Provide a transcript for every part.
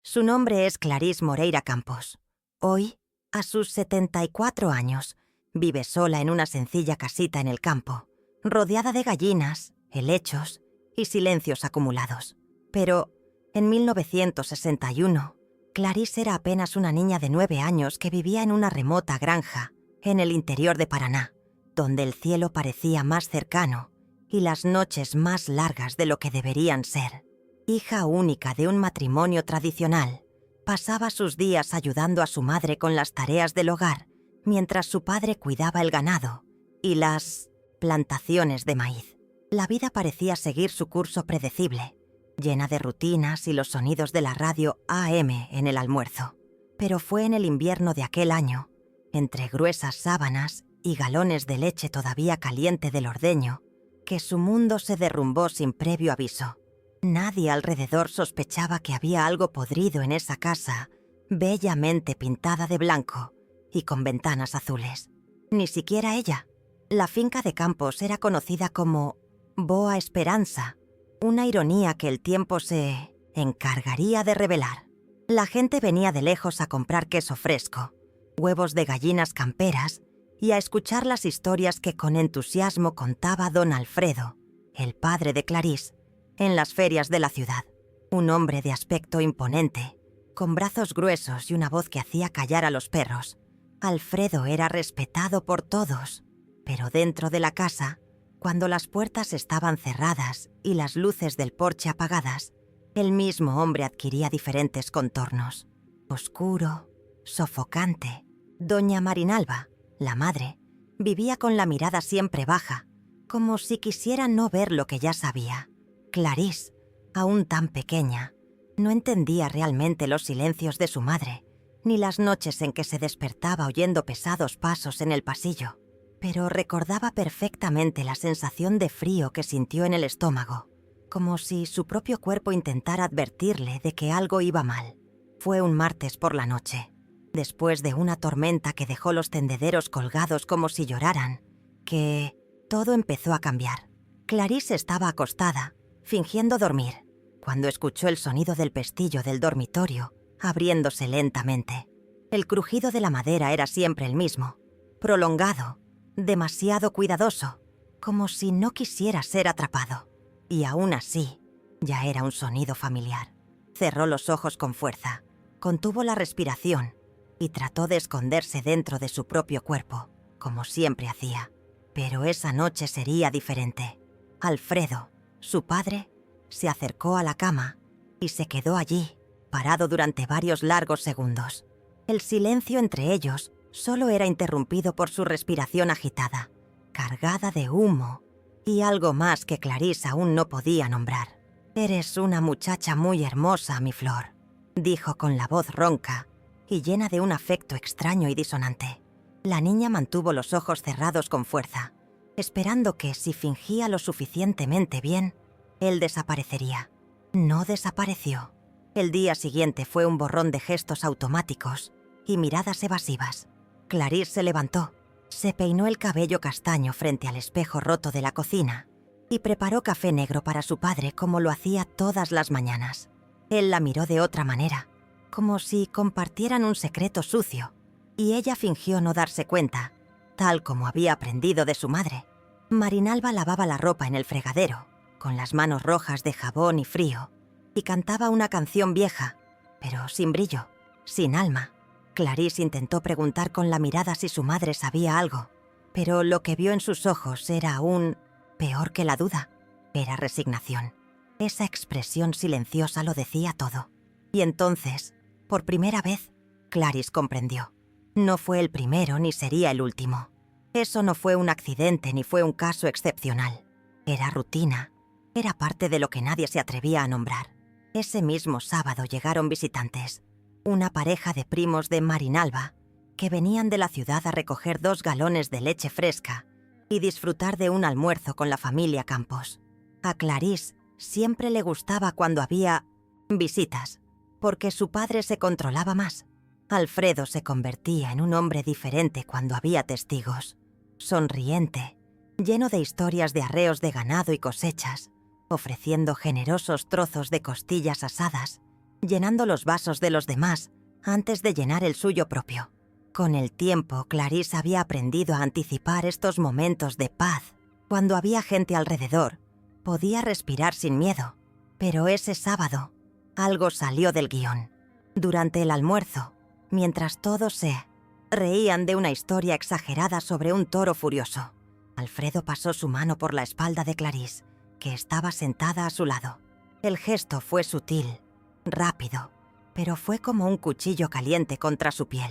Su nombre es Clarís Moreira Campos. Hoy, a sus 74 años, vive sola en una sencilla casita en el campo, rodeada de gallinas, helechos y silencios acumulados. Pero, en 1961, Clarís era apenas una niña de 9 años que vivía en una remota granja, en el interior de Paraná, donde el cielo parecía más cercano y las noches más largas de lo que deberían ser. Hija única de un matrimonio tradicional, pasaba sus días ayudando a su madre con las tareas del hogar, mientras su padre cuidaba el ganado y las plantaciones de maíz. La vida parecía seguir su curso predecible, llena de rutinas y los sonidos de la radio AM en el almuerzo. Pero fue en el invierno de aquel año, entre gruesas sábanas y galones de leche todavía caliente del ordeño, que su mundo se derrumbó sin previo aviso. Nadie alrededor sospechaba que había algo podrido en esa casa, bellamente pintada de blanco y con ventanas azules. Ni siquiera ella. La finca de Campos era conocida como Boa Esperanza, una ironía que el tiempo se encargaría de revelar. La gente venía de lejos a comprar queso fresco, huevos de gallinas camperas y a escuchar las historias que con entusiasmo contaba don Alfredo, el padre de Clarís, en las ferias de la ciudad. Un hombre de aspecto imponente, con brazos gruesos y una voz que hacía callar a los perros. Alfredo era respetado por todos, pero dentro de la casa, cuando las puertas estaban cerradas y las luces del porche apagadas, el mismo hombre adquiría diferentes contornos. Oscuro, sofocante. Doña Marinalba, la madre, vivía con la mirada siempre baja, como si quisiera no ver lo que ya sabía. Clarís, aún tan pequeña, no entendía realmente los silencios de su madre, ni las noches en que se despertaba oyendo pesados pasos en el pasillo, pero recordaba perfectamente la sensación de frío que sintió en el estómago, como si su propio cuerpo intentara advertirle de que algo iba mal. Fue un martes por la noche, después de una tormenta que dejó los tendederos colgados como si lloraran, que todo empezó a cambiar. Clarís estaba acostada, fingiendo dormir, cuando escuchó el sonido del pestillo del dormitorio, abriéndose lentamente. El crujido de la madera era siempre el mismo, prolongado, demasiado cuidadoso, como si no quisiera ser atrapado. Y aún así, ya era un sonido familiar. Cerró los ojos con fuerza, contuvo la respiración y trató de esconderse dentro de su propio cuerpo, como siempre hacía. Pero esa noche sería diferente. Alfredo, su padre, se acercó a la cama y se quedó allí, parado durante varios largos segundos. El silencio entre ellos solo era interrumpido por su respiración agitada, cargada de humo y algo más que Clarís aún no podía nombrar. «Eres una muchacha muy hermosa, mi flor», dijo con la voz ronca y llena de un afecto extraño y disonante. La niña mantuvo los ojos cerrados con fuerza, esperando que, si fingía lo suficientemente bien, él desaparecería. No desapareció. El día siguiente fue un borrón de gestos automáticos y miradas evasivas. Clarís se levantó, se peinó el cabello castaño frente al espejo roto de la cocina y preparó café negro para su padre como lo hacía todas las mañanas. Él la miró de otra manera, como si compartieran un secreto sucio, y ella fingió no darse cuenta, tal como había aprendido de su madre. Marinalba lavaba la ropa en el fregadero, con las manos rojas de jabón y frío, y cantaba una canción vieja, pero sin brillo, sin alma. Clarís intentó preguntar con la mirada si su madre sabía algo, pero lo que vio en sus ojos era aún peor que la duda. Era resignación. Esa expresión silenciosa lo decía todo. Y entonces, por primera vez, Clarís comprendió. No fue el primero ni sería el último. Eso no fue un accidente ni fue un caso excepcional. Era rutina. Era parte de lo que nadie se atrevía a nombrar. Ese mismo sábado llegaron visitantes. Una pareja de primos de Marinalba, que venían de la ciudad a recoger 2 galones de leche fresca y disfrutar de un almuerzo con la familia Campos. A Clarís siempre le gustaba cuando había visitas, porque su padre se controlaba más. Alfredo se convertía en un hombre diferente cuando había testigos. Sonriente, lleno de historias de arreos de ganado y cosechas, ofreciendo generosos trozos de costillas asadas llenando los vasos de los demás antes de llenar el suyo propio. Con el tiempo, Clarisse había aprendido a anticipar estos momentos de paz. Cuando había gente alrededor, podía respirar sin miedo. Pero ese sábado, algo salió del guión. Durante el almuerzo, mientras todos se reían de una historia exagerada sobre un toro furioso, Alfredo pasó su mano por la espalda de Clarisse, que estaba sentada a su lado. El gesto fue sutil, rápido, pero fue como un cuchillo caliente contra su piel.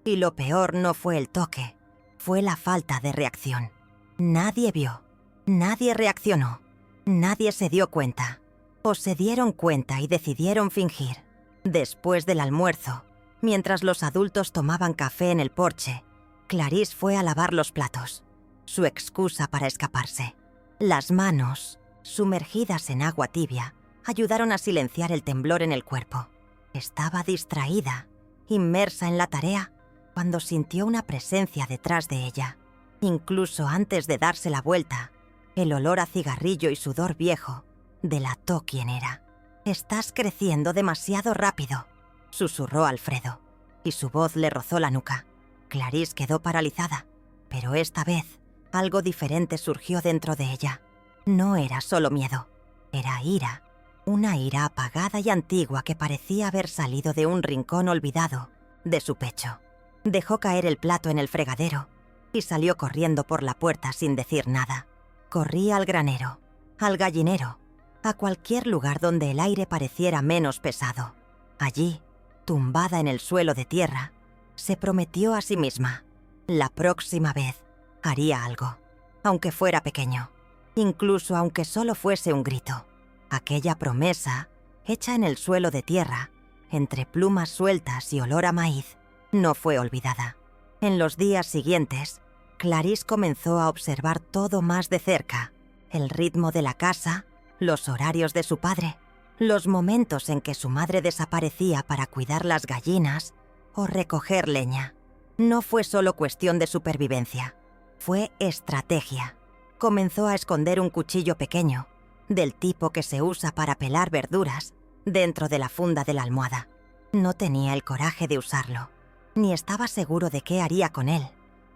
Y lo peor no fue el toque, fue la falta de reacción. Nadie vio, nadie reaccionó, nadie se dio cuenta. O se dieron cuenta y decidieron fingir. Después del almuerzo, mientras los adultos tomaban café en el porche, Clarisse fue a lavar los platos, su excusa para escaparse. Las manos, sumergidas en agua tibia, ayudaron a silenciar el temblor en el cuerpo. Estaba distraída, inmersa en la tarea, cuando sintió una presencia detrás de ella. Incluso antes de darse la vuelta, el olor a cigarrillo y sudor viejo delató quién era. «Estás creciendo demasiado rápido», susurró Alfredo, y su voz le rozó la nuca. Clarisse quedó paralizada, pero esta vez algo diferente surgió dentro de ella. No era solo miedo, era ira, una ira apagada y antigua que parecía haber salido de un rincón olvidado de su pecho. Dejó caer el plato en el fregadero y salió corriendo por la puerta sin decir nada. Corría al granero, al gallinero, a cualquier lugar donde el aire pareciera menos pesado. Allí, tumbada en el suelo de tierra, se prometió a sí misma: la próxima vez haría algo, aunque fuera pequeño, incluso aunque solo fuese un grito. Aquella promesa, hecha en el suelo de tierra, entre plumas sueltas y olor a maíz, no fue olvidada. En los días siguientes, Clarisse comenzó a observar todo más de cerca: el ritmo de la casa, los horarios de su padre, los momentos en que su madre desaparecía para cuidar las gallinas o recoger leña. No fue solo cuestión de supervivencia, fue estrategia. Comenzó a esconder un cuchillo pequeño, del tipo que se usa para pelar verduras, dentro de la funda de la almohada. No tenía el coraje de usarlo, ni estaba seguro de qué haría con él,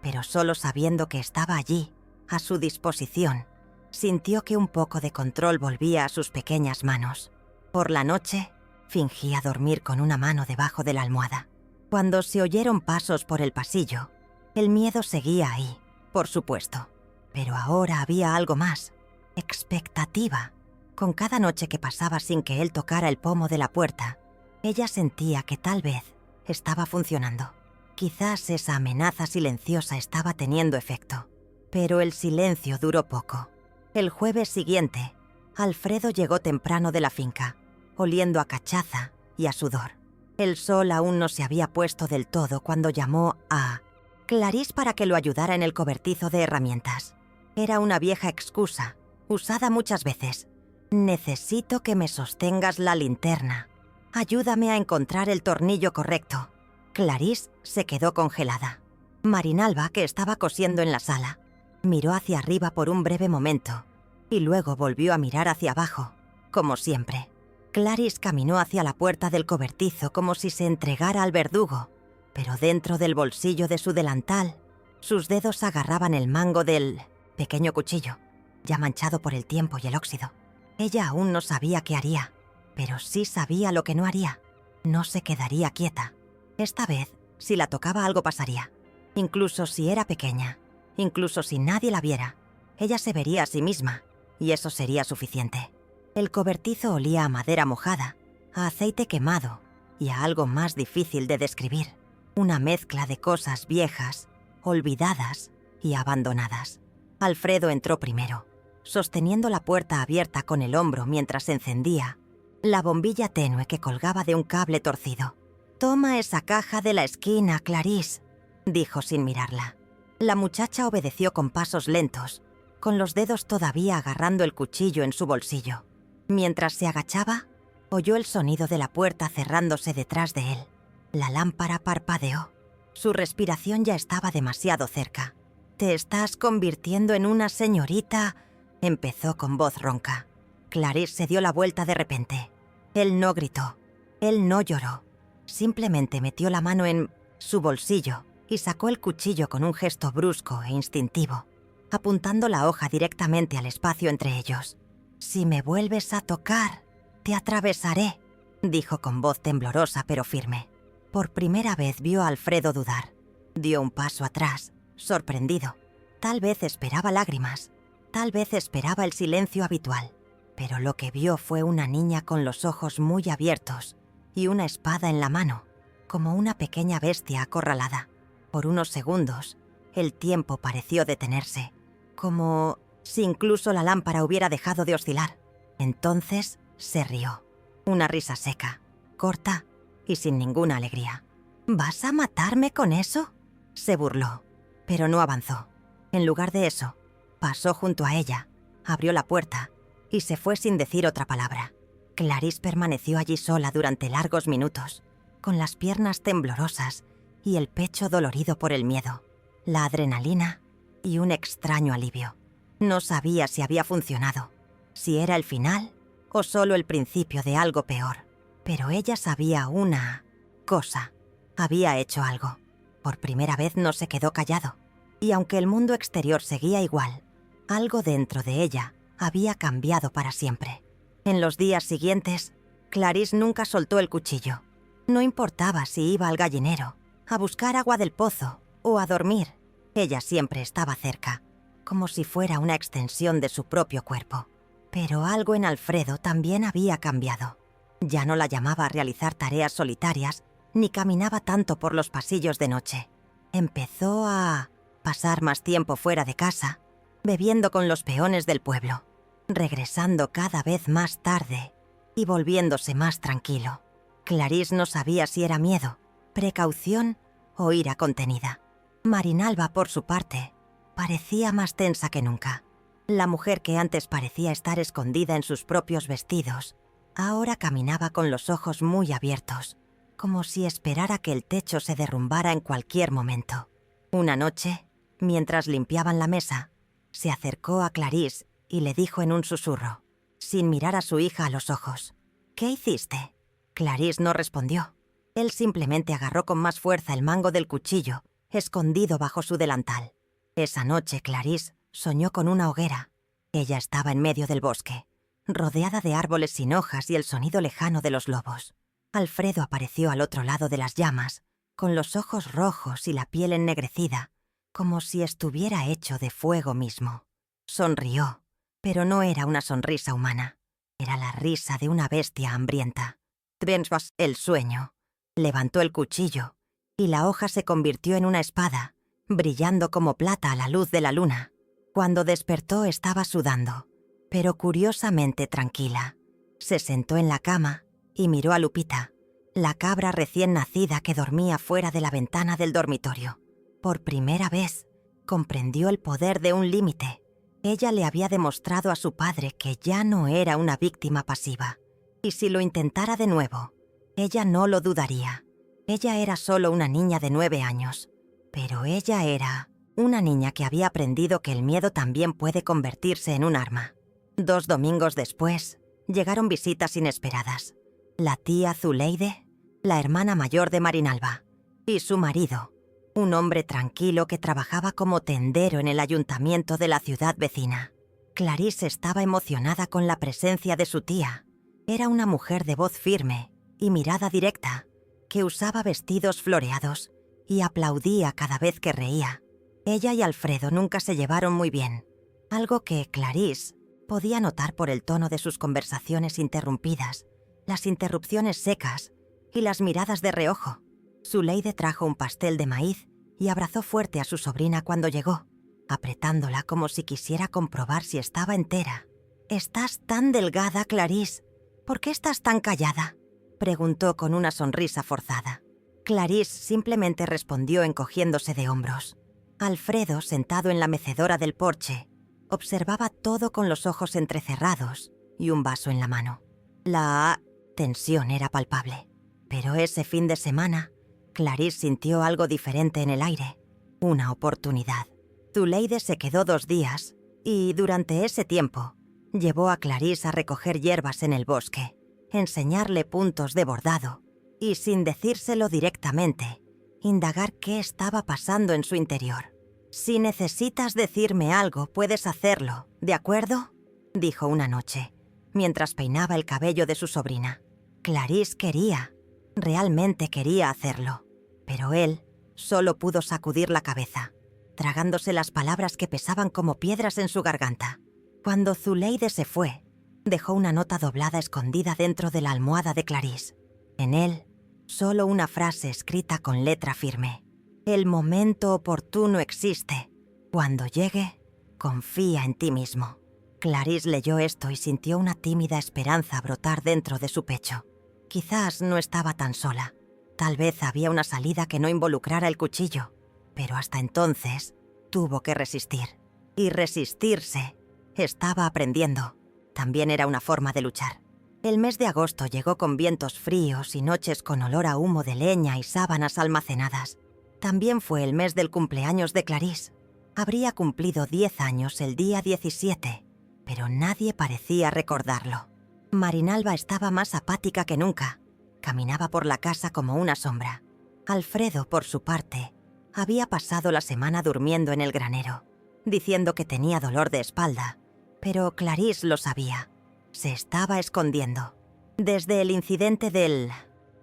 pero solo sabiendo que estaba allí, a su disposición, sintió que un poco de control volvía a sus pequeñas manos. Por la noche, fingía dormir con una mano debajo de la almohada. Cuando se oyeron pasos por el pasillo, el miedo seguía ahí, por supuesto. Pero ahora había algo más: expectativa. Con cada noche que pasaba sin que él tocara el pomo de la puerta, ella sentía que tal vez estaba funcionando. Quizás esa amenaza silenciosa estaba teniendo efecto. Pero el silencio duró poco. El jueves siguiente, Alfredo llegó temprano de la finca, oliendo a cachaza y a sudor. El sol aún no se había puesto del todo cuando llamó a Clarisse para que lo ayudara en el cobertizo de herramientas. Era una vieja excusa, usada muchas veces. «Necesito que me sostengas la linterna. Ayúdame a encontrar el tornillo correcto». Clarisse se quedó congelada. Marinalba, que estaba cosiendo en la sala, miró hacia arriba por un breve momento y luego volvió a mirar hacia abajo, como siempre. Clarisse caminó hacia la puerta del cobertizo como si se entregara al verdugo, pero dentro del bolsillo de su delantal, sus dedos agarraban el mango del pequeño cuchillo, ya manchado por el tiempo y el óxido. Ella aún no sabía qué haría, pero sí sabía lo que no haría. No se quedaría quieta. Esta vez, si la tocaba, algo pasaría. Incluso si era pequeña, incluso si nadie la viera, ella se vería a sí misma, y eso sería suficiente. El cobertizo olía a madera mojada, a aceite quemado y a algo más difícil de describir. Una mezcla de cosas viejas, olvidadas y abandonadas. Alfredo entró primero, sosteniendo la puerta abierta con el hombro mientras encendía la bombilla tenue que colgaba de un cable torcido. «Toma esa caja de la esquina, Clarisse», dijo sin mirarla. La muchacha obedeció con pasos lentos, con los dedos todavía agarrando el cuchillo en su bolsillo. Mientras se agachaba, oyó el sonido de la puerta cerrándose detrás de él. La lámpara parpadeó. Su respiración ya estaba demasiado cerca. «Te estás convirtiendo en una señorita», empezó con voz ronca. Clarisse se dio la vuelta de repente. Él no gritó. Él no lloró. Simplemente metió la mano en su bolsillo y sacó el cuchillo con un gesto brusco e instintivo, apuntando la hoja directamente al espacio entre ellos. «Si me vuelves a tocar, te atravesaré», dijo con voz temblorosa pero firme. Por primera vez vio a Alfredo dudar. Dio un paso atrás, sorprendido. Tal vez esperaba lágrimas, tal vez esperaba el silencio habitual, pero lo que vio fue una niña con los ojos muy abiertos y una espada en la mano, como una pequeña bestia acorralada. Por unos segundos, el tiempo pareció detenerse, como si incluso la lámpara hubiera dejado de oscilar. Entonces se rió. Una risa seca, corta y sin ninguna alegría. «¿Vas a matarme con eso?», se burló, pero no avanzó. En lugar de eso, pasó junto a ella, abrió la puerta y se fue sin decir otra palabra. Clarisse permaneció allí sola durante largos minutos, con las piernas temblorosas y el pecho dolorido por el miedo, la adrenalina y un extraño alivio. No sabía si había funcionado, si era el final o solo el principio de algo peor. Pero ella sabía una cosa. Había hecho algo. Por primera vez no se quedó callado. Y aunque el mundo exterior seguía igual, algo dentro de ella había cambiado para siempre. En los días siguientes, Clarisse nunca soltó el cuchillo. No importaba si iba al gallinero, a buscar agua del pozo o a dormir. Ella siempre estaba cerca, como si fuera una extensión de su propio cuerpo. Pero algo en Alfredo también había cambiado. Ya no la llamaba a realizar tareas solitarias, ni caminaba tanto por los pasillos de noche. Empezó a pasar más tiempo fuera de casa, bebiendo con los peones del pueblo, regresando cada vez más tarde y volviéndose más tranquilo. Clarisse no sabía si era miedo, precaución o ira contenida. Marinalba, por su parte, parecía más tensa que nunca. La mujer que antes parecía estar escondida en sus propios vestidos, ahora caminaba con los ojos muy abiertos, como si esperara que el techo se derrumbara en cualquier momento. Una noche, mientras limpiaban la mesa, se acercó a Clarisse y le dijo en un susurro, sin mirar a su hija a los ojos: «¿Qué hiciste?». Clarisse no respondió. Él simplemente agarró con más fuerza el mango del cuchillo, escondido bajo su delantal. Esa noche Clarisse soñó con una hoguera. Ella estaba en medio del bosque, rodeada de árboles sin hojas y el sonido lejano de los lobos. Alfredo apareció al otro lado de las llamas, con los ojos rojos y la piel ennegrecida, como si estuviera hecho de fuego mismo. Sonrió, pero no era una sonrisa humana. Era la risa de una bestia hambrienta. El sueño. Levantó el cuchillo, y la hoja se convirtió en una espada, brillando como plata a la luz de la luna. Cuando despertó estaba sudando, pero curiosamente tranquila. Se sentó en la cama y miró a Lupita, la cabra recién nacida que dormía fuera de la ventana del dormitorio. Por primera vez, comprendió el poder de un límite. Ella le había demostrado a su padre que ya no era una víctima pasiva. Y si lo intentara de nuevo, ella no lo dudaría. Ella era solo una niña de 9 años. Pero ella era una niña que había aprendido que el miedo también puede convertirse en un arma. 2 domingos después, llegaron visitas inesperadas. La tía Zuleide, la hermana mayor de Marinalba, y su marido, un hombre tranquilo que trabajaba como tendero en el ayuntamiento de la ciudad vecina. Clarisse estaba emocionada con la presencia de su tía. Era una mujer de voz firme y mirada directa, que usaba vestidos floreados y aplaudía cada vez que reía. Ella y Alfredo nunca se llevaron muy bien, algo que Clarisse podía notar por el tono de sus conversaciones interrumpidas, las interrupciones secas y las miradas de reojo. Zuleide trajo un pastel de maíz y abrazó fuerte a su sobrina cuando llegó, apretándola como si quisiera comprobar si estaba entera. «Estás tan delgada, Clarisse. ¿Por qué estás tan callada?», preguntó con una sonrisa forzada. Clarisse simplemente respondió encogiéndose de hombros. Alfredo, sentado en la mecedora del porche, observaba todo con los ojos entrecerrados y un vaso en la mano. La tensión era palpable, pero ese fin de semana, Clarisse sintió algo diferente en el aire, una oportunidad. Zuleide se quedó 2 días y, durante ese tiempo, llevó a Clarisse a recoger hierbas en el bosque. enseñarle puntos de bordado y, sin decírselo directamente, indagar qué estaba pasando en su interior. «Si necesitas decirme algo, puedes hacerlo, ¿de acuerdo?», dijo una noche, mientras peinaba el cabello de su sobrina. Clarisse realmente quería hacerlo, pero él solo pudo sacudir la cabeza, tragándose las palabras que pesaban como piedras en su garganta. Cuando Zuleide se fue, dejó una nota doblada escondida dentro de la almohada de Clarisse. En él, solo una frase escrita con letra firme. «El momento oportuno existe. Cuando llegue, confía en ti mismo». Clarisse leyó esto y sintió una tímida esperanza brotar dentro de su pecho. Quizás no estaba tan sola. Tal vez había una salida que no involucrara el cuchillo. Pero hasta entonces, tuvo que resistir. Y resistirse. Estaba aprendiendo. También era una forma de luchar. El mes de agosto llegó con vientos fríos y noches con olor a humo de leña y sábanas almacenadas. También fue el mes del cumpleaños de Clarisse. Habría cumplido 10 años el día 17, pero nadie parecía recordarlo. Marinalba estaba más apática que nunca. Caminaba por la casa como una sombra. Alfredo, por su parte, había pasado la semana durmiendo en el granero, diciendo que tenía dolor de espalda, pero Clarisse lo sabía. Se estaba escondiendo. Desde el incidente del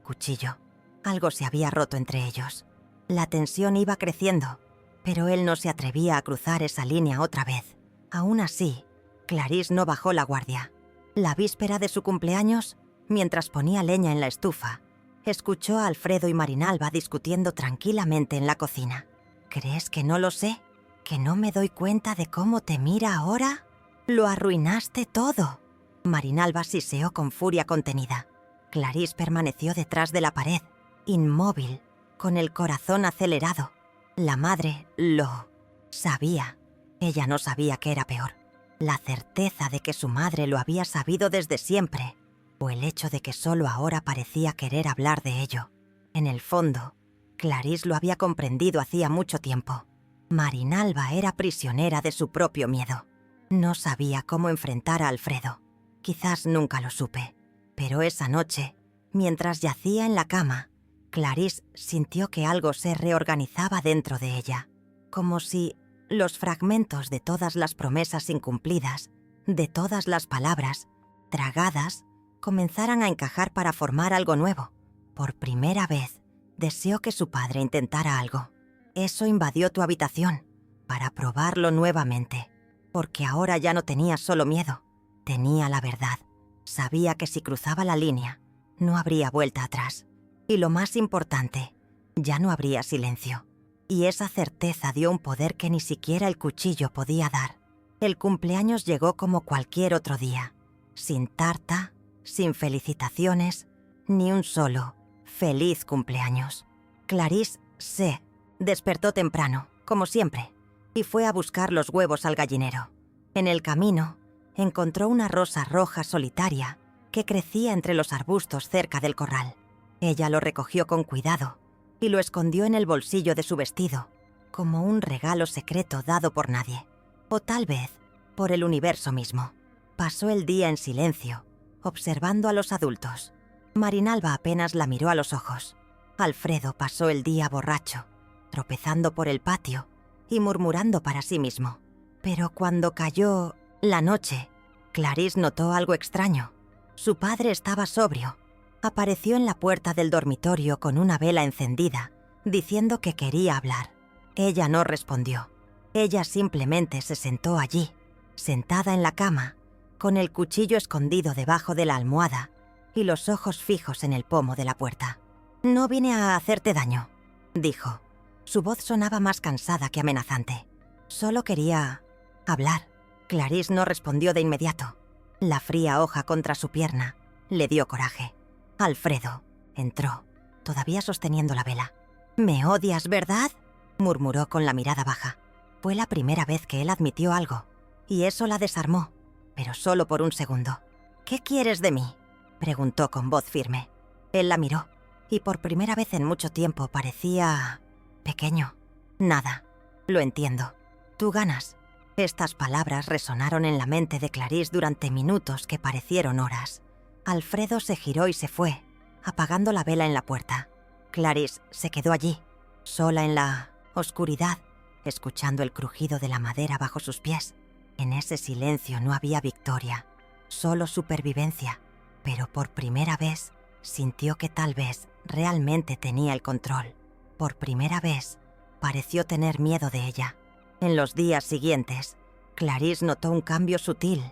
cuchillo, algo se había roto entre ellos. La tensión iba creciendo, pero él no se atrevía a cruzar esa línea otra vez. Aún así, Clarisse no bajó la guardia. La víspera de su cumpleaños, mientras ponía leña en la estufa, escuchó a Alfredo y Marinalba discutiendo tranquilamente en la cocina. «¿Crees que no lo sé? ¿Que no me doy cuenta de cómo te mira ahora? Lo arruinaste todo». Marinalba siseó con furia contenida. Clarisse permaneció detrás de la pared, inmóvil, con el corazón acelerado. La madre lo sabía. Ella no sabía qué era peor: la certeza de que su madre lo había sabido desde siempre, o el hecho de que solo ahora parecía querer hablar de ello. En el fondo, Clarisse lo había comprendido hacía mucho tiempo. Marinalba era prisionera de su propio miedo. No sabía cómo enfrentar a Alfredo. Quizás nunca lo supe, pero esa noche, mientras yacía en la cama, Clarisse sintió que algo se reorganizaba dentro de ella, como si los fragmentos de todas las promesas incumplidas, de todas las palabras tragadas, comenzaran a encajar para formar algo nuevo. Por primera vez, deseó que su padre intentara algo. Eso invadió tu habitación, para probarlo nuevamente, porque ahora ya no tenía solo miedo, tenía la verdad. Sabía que si cruzaba la línea, no habría vuelta atrás. Y lo más importante, ya no habría silencio. Y esa certeza dio un poder que ni siquiera el cuchillo podía dar. El cumpleaños llegó como cualquier otro día, sin tarta, sin felicitaciones, ni un solo «feliz cumpleaños». Clarisse se despertó temprano, como siempre, y fue a buscar los huevos al gallinero. En el camino, encontró una rosa roja solitaria que crecía entre los arbustos cerca del corral. Ella lo recogió con cuidado y lo escondió en el bolsillo de su vestido, como un regalo secreto dado por nadie, o tal vez por el universo mismo. Pasó el día en silencio, observando a los adultos. Marinalba apenas la miró a los ojos. Alfredo pasó el día borracho, tropezando por el patio y murmurando para sí mismo. Pero cuando cayó la noche, Clarisse notó algo extraño. Su padre estaba sobrio. Apareció en la puerta del dormitorio con una vela encendida, diciendo que quería hablar. Ella no respondió. Ella simplemente se sentó allí, sentada en la cama, con el cuchillo escondido debajo de la almohada y los ojos fijos en el pomo de la puerta. «No vine a hacerte daño», dijo. Su voz sonaba más cansada que amenazante. «Solo quería hablar». Clarisse no respondió de inmediato. La fría hoja contra su pierna le dio coraje. Alfredo entró, todavía sosteniendo la vela. «¿Me odias, verdad?», murmuró con la mirada baja. Fue la primera vez que él admitió algo, y eso la desarmó, pero solo por un segundo. «¿Qué quieres de mí?», preguntó con voz firme. Él la miró, y por primera vez en mucho tiempo parecía pequeño. «Nada, lo entiendo. Tú ganas». Estas palabras resonaron en la mente de Clarisse durante minutos que parecieron horas. Alfredo se giró y se fue, apagando la vela en la puerta. Clarice se quedó allí, sola en la oscuridad, escuchando el crujido de la madera bajo sus pies. En ese silencio no había victoria, solo supervivencia, pero por primera vez sintió que tal vez realmente tenía el control. Por primera vez pareció tener miedo de ella. En los días siguientes, Clarice notó un cambio sutil,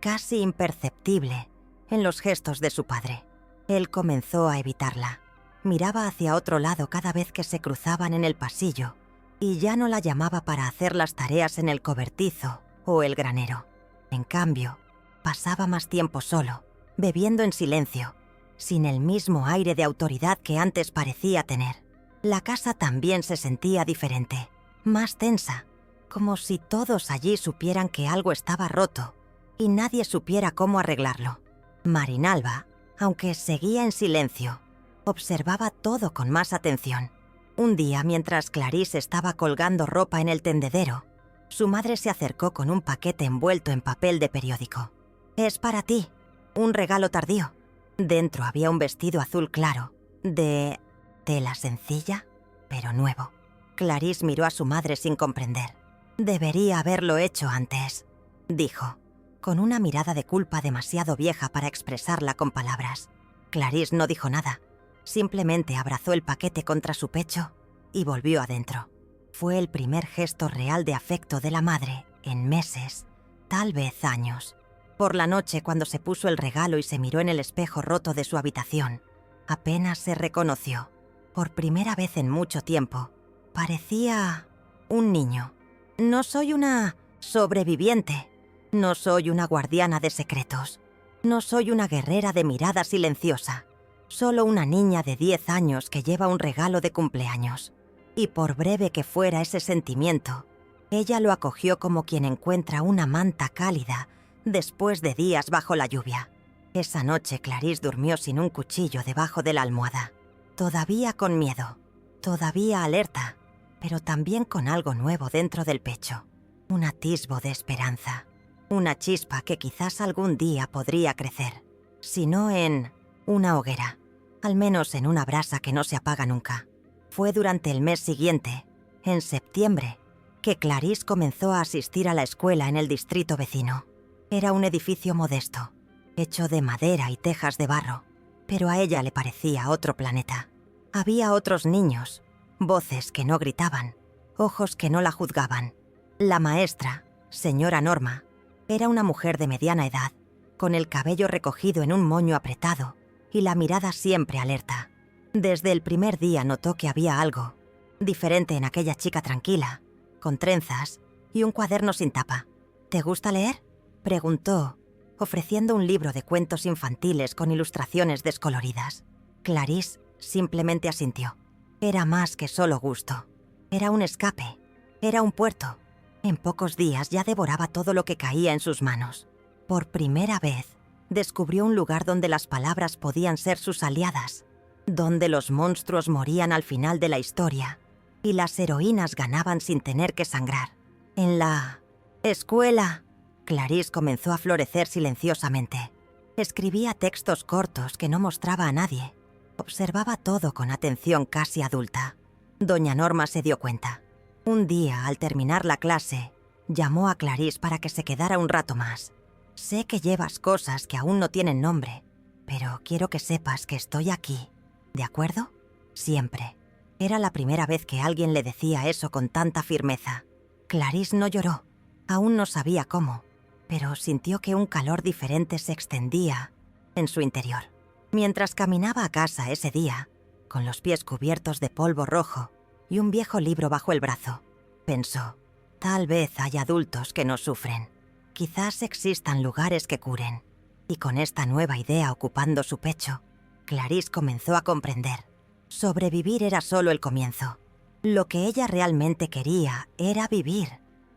casi imperceptible, en los gestos de su padre. Él comenzó a evitarla. Miraba hacia otro lado cada vez que se cruzaban en el pasillo y ya no la llamaba para hacer las tareas en el cobertizo o el granero. En cambio, pasaba más tiempo solo, bebiendo en silencio, sin el mismo aire de autoridad que antes parecía tener. La casa también se sentía diferente, más tensa, como si todos allí supieran que algo estaba roto y nadie supiera cómo arreglarlo. Marinalba, aunque seguía en silencio, observaba todo con más atención. Un día, mientras Clarice estaba colgando ropa en el tendedero, su madre se acercó con un paquete envuelto en papel de periódico. «Es para ti, un regalo tardío». Dentro había un vestido azul claro, de tela sencilla, pero nuevo. Clarice miró a su madre sin comprender. «Debería haberlo hecho antes», dijo, con una mirada de culpa demasiado vieja para expresarla con palabras. Clarice no dijo nada, simplemente abrazó el paquete contra su pecho y volvió adentro. Fue el primer gesto real de afecto de la madre en meses, tal vez años. Por la noche, cuando se puso el regalo y se miró en el espejo roto de su habitación, apenas se reconoció. Por primera vez en mucho tiempo, parecía un niño. «No soy una sobreviviente. No soy una guardiana de secretos. No soy una guerrera de mirada silenciosa. Solo una niña de 10 años que lleva un regalo de cumpleaños». Y por breve que fuera ese sentimiento, ella lo acogió como quien encuentra una manta cálida después de días bajo la lluvia. Esa noche Clarice durmió sin un cuchillo debajo de la almohada, todavía con miedo, todavía alerta, pero también con algo nuevo dentro del pecho, un atisbo de esperanza, una chispa que quizás algún día podría crecer, si no en una hoguera, al menos en una brasa que no se apaga nunca. Fue durante el mes siguiente, en septiembre, que Clarice comenzó a asistir a la escuela en el distrito vecino. Era un edificio modesto, hecho de madera y tejas de barro, pero a ella le parecía otro planeta. Había otros niños, voces que no gritaban, ojos que no la juzgaban. La maestra, señora Norma, era una mujer de mediana edad, con el cabello recogido en un moño apretado y la mirada siempre alerta. Desde el primer día notó que había algo diferente en aquella chica tranquila, con trenzas y un cuaderno sin tapa. «¿Te gusta leer?», preguntó, ofreciendo un libro de cuentos infantiles con ilustraciones descoloridas. Clarice simplemente asintió. Era más que solo gusto. Era un escape. Era un puerto. En pocos días ya devoraba todo lo que caía en sus manos. Por primera vez, descubrió un lugar donde las palabras podían ser sus aliadas, donde los monstruos morían al final de la historia y las heroínas ganaban sin tener que sangrar. En la escuela, Clarice comenzó a florecer silenciosamente. Escribía textos cortos que no mostraba a nadie. Observaba todo con atención casi adulta. Doña Norma se dio cuenta. Un día, al terminar la clase, llamó a Clarice para que se quedara un rato más. «Sé que llevas cosas que aún no tienen nombre, pero quiero que sepas que estoy aquí. ¿De acuerdo? Siempre». Era la primera vez que alguien le decía eso con tanta firmeza. Clarice no lloró. Aún no sabía cómo, pero sintió que un calor diferente se extendía en su interior. Mientras caminaba a casa ese día, con los pies cubiertos de polvo rojo y un viejo libro bajo el brazo, pensó: tal vez hay adultos que no sufren. Quizás existan lugares que curen. Y con esta nueva idea ocupando su pecho, Clarice comenzó a comprender. Sobrevivir era solo el comienzo. Lo que ella realmente quería era vivir.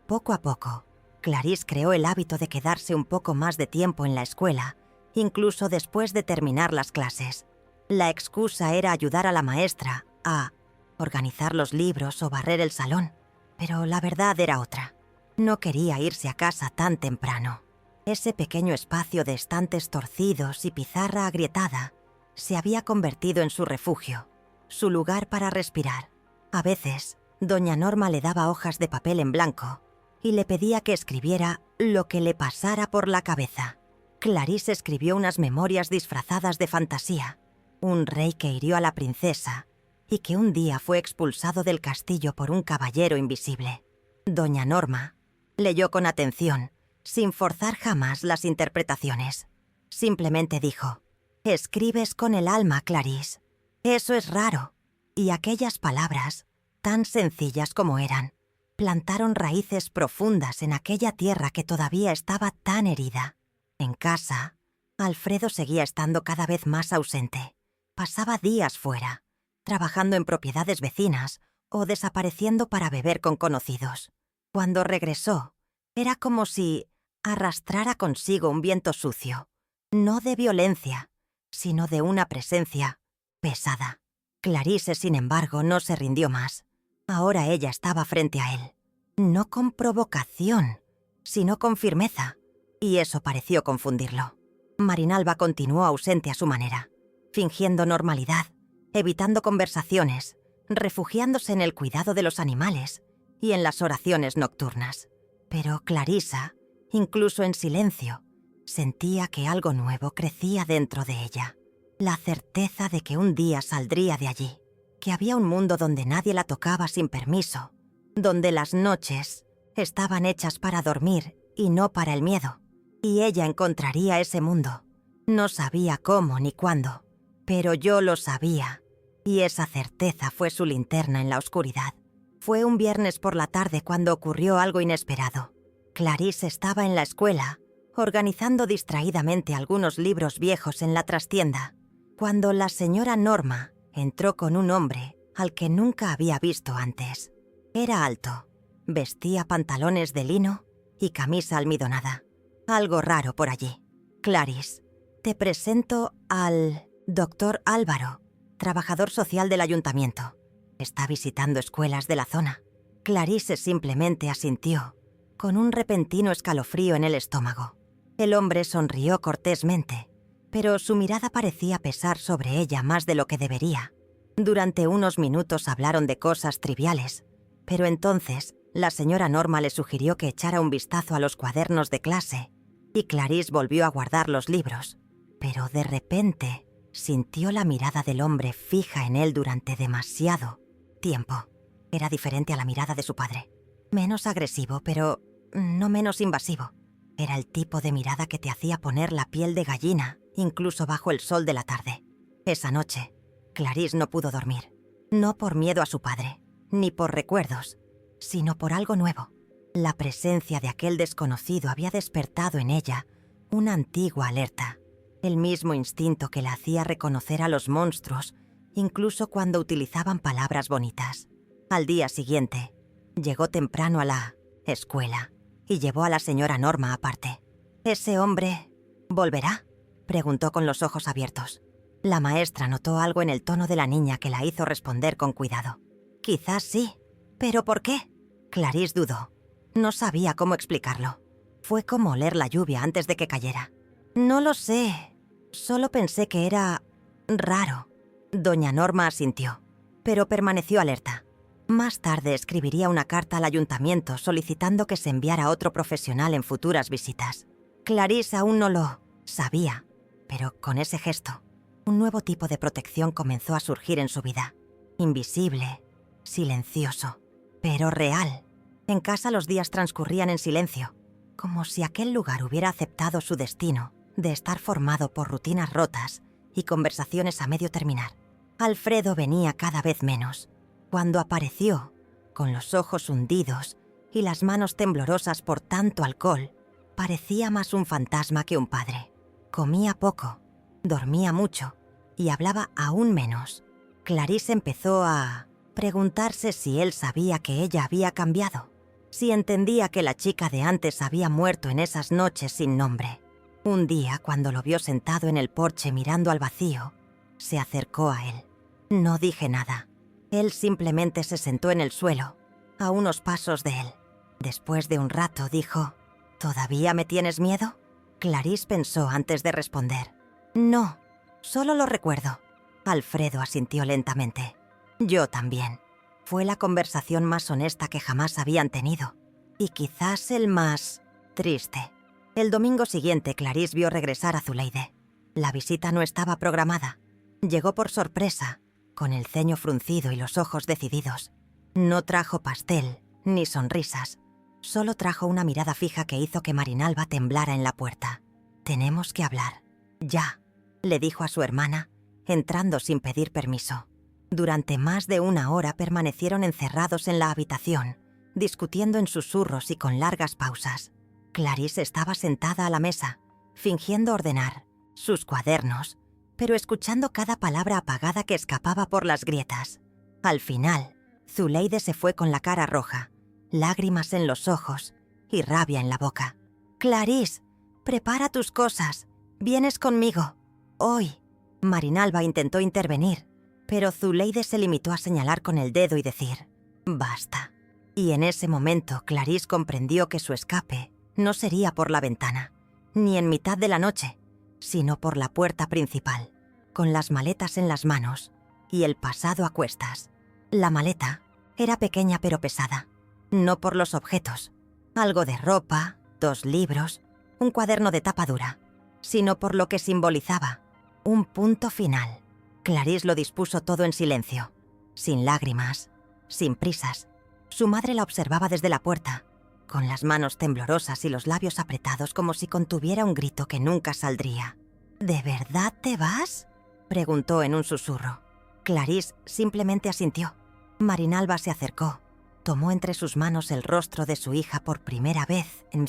Poco a poco, Clarice creó el hábito de quedarse un poco más de tiempo en la escuela, incluso después de terminar las clases. La excusa era ayudar a la maestra a organizar los libros o barrer el salón, pero la verdad era otra. No quería irse a casa tan temprano. Ese pequeño espacio de estantes torcidos y pizarra agrietada se había convertido en su refugio, su lugar para respirar. A veces, doña Norma le daba hojas de papel en blanco y le pedía que escribiera lo que le pasara por la cabeza. Clarisse escribió unas memorias disfrazadas de fantasía. Un rey que hirió a la princesa y que un día fue expulsado del castillo por un caballero invisible. Doña Norma leyó con atención, sin forzar jamás las interpretaciones. Simplemente dijo: «Escribes con el alma, Clarisse. Eso es raro». Y aquellas palabras, tan sencillas como eran, plantaron raíces profundas en aquella tierra que todavía estaba tan herida. En casa, Alfredo seguía estando cada vez más ausente. Pasaba días fuera, trabajando en propiedades vecinas o desapareciendo para beber con conocidos. Cuando regresó, era como si arrastrara consigo un viento sucio, no de violencia, sino de una presencia pesada. Clarisse, sin embargo, no se rindió más. Ahora ella estaba frente a él, no con provocación, sino con firmeza, y eso pareció confundirlo. Marinalba continuó ausente a su manera, fingiendo normalidad, evitando conversaciones, refugiándose en el cuidado de los animales y en las oraciones nocturnas. Pero Clarissa, incluso en silencio, sentía que algo nuevo crecía dentro de ella. La certeza de que un día saldría de allí, que había un mundo donde nadie la tocaba sin permiso, donde las noches estaban hechas para dormir y no para el miedo, y ella encontraría ese mundo. No sabía cómo ni cuándo, pero yo lo sabía, y esa certeza fue su linterna en la oscuridad. Fue un viernes por la tarde cuando ocurrió algo inesperado. Clarisse estaba en la escuela, organizando distraídamente algunos libros viejos en la trastienda, cuando la señora Norma entró con un hombre al que nunca había visto antes. Era alto, vestía pantalones de lino y camisa almidonada. Algo raro por allí. «Clarisse, te presento al doctor Álvaro, trabajador social del ayuntamiento. Está visitando escuelas de la zona». Clarisse simplemente asintió, con un repentino escalofrío en el estómago. El hombre sonrió cortésmente, pero su mirada parecía pesar sobre ella más de lo que debería. Durante unos minutos hablaron de cosas triviales, pero entonces la señora Norma le sugirió que echara un vistazo a los cuadernos de clase, y Clarisse volvió a guardar los libros. Pero de repente sintió la mirada del hombre fija en él durante demasiado tiempo. Era diferente a la mirada de su padre. Menos agresivo, pero no menos invasivo. Era el tipo de mirada que te hacía poner la piel de gallina, incluso bajo el sol de la tarde. Esa noche, Clarisse no pudo dormir. No por miedo a su padre, ni por recuerdos, sino por algo nuevo. La presencia de aquel desconocido había despertado en ella una antigua alerta. El mismo instinto que la hacía reconocer a los monstruos, incluso cuando utilizaban palabras bonitas. Al día siguiente, llegó temprano a la escuela y llevó a la señora Norma aparte. «¿Ese hombre volverá?», preguntó con los ojos abiertos. La maestra notó algo en el tono de la niña que la hizo responder con cuidado. «Quizás sí. ¿Pero por qué?». Clarisse dudó. No sabía cómo explicarlo. Fue como oler la lluvia antes de que cayera. «No lo sé. Solo pensé que era raro». Doña Norma asintió, pero permaneció alerta. Más tarde escribiría una carta al ayuntamiento solicitando que se enviara otro profesional en futuras visitas. Clarisse aún no lo sabía, pero con ese gesto, un nuevo tipo de protección comenzó a surgir en su vida. Invisible, silencioso, pero real. En casa los días transcurrían en silencio, como si aquel lugar hubiera aceptado su destino de estar formado por rutinas rotas y conversaciones a medio terminar. Alfredo venía cada vez menos. Cuando apareció, con los ojos hundidos y las manos temblorosas por tanto alcohol, parecía más un fantasma que un padre. Comía poco, dormía mucho y hablaba aún menos. Clarisse empezó a preguntarse si él sabía que ella había cambiado, si entendía que la chica de antes había muerto en esas noches sin nombre. Un día, cuando lo vio sentado en el porche mirando al vacío, se acercó a él. No dije nada. Él simplemente se sentó en el suelo, a unos pasos de él. Después de un rato dijo: «¿Todavía me tienes miedo?». Clarisse pensó antes de responder. No, solo lo recuerdo. Alfredo asintió lentamente. Yo también. Fue la conversación más honesta que jamás habían tenido. Y quizás el más triste. El domingo siguiente, Clarisse vio regresar a Zuleide. La visita no estaba programada. Llegó por sorpresa, con el ceño fruncido y los ojos decididos. No trajo pastel, ni sonrisas. Solo trajo una mirada fija que hizo que Marinalba temblara en la puerta. «Tenemos que hablar. Ya», le dijo a su hermana, entrando sin pedir permiso. Durante más de 1 hora permanecieron encerrados en la habitación, discutiendo en susurros y con largas pausas. Clarisse estaba sentada a la mesa, fingiendo ordenar sus cuadernos, pero escuchando cada palabra apagada que escapaba por las grietas. Al final, Zuleide se fue con la cara roja, lágrimas en los ojos y rabia en la boca. «Clarisse, prepara tus cosas. Vienes conmigo. Hoy». Marinalba intentó intervenir, pero Zuleide se limitó a señalar con el dedo y decir «Basta». Y en ese momento Clarisse comprendió que su escape no sería por la ventana, ni en mitad de la noche, sino por la puerta principal, con las maletas en las manos y el pasado a cuestas. La maleta era pequeña pero pesada, no por los objetos, algo de ropa, 2 libros, un cuaderno de tapa dura, sino por lo que simbolizaba, un punto final. Clarisse lo dispuso todo en silencio, sin lágrimas, sin prisas. Su madre la observaba desde la puerta, con las manos temblorosas y los labios apretados como si contuviera un grito que nunca saldría. «¿De verdad te vas?», preguntó en un susurro. Clarisse simplemente asintió. Marinalba se acercó, tomó entre sus manos el rostro de su hija por primera vez en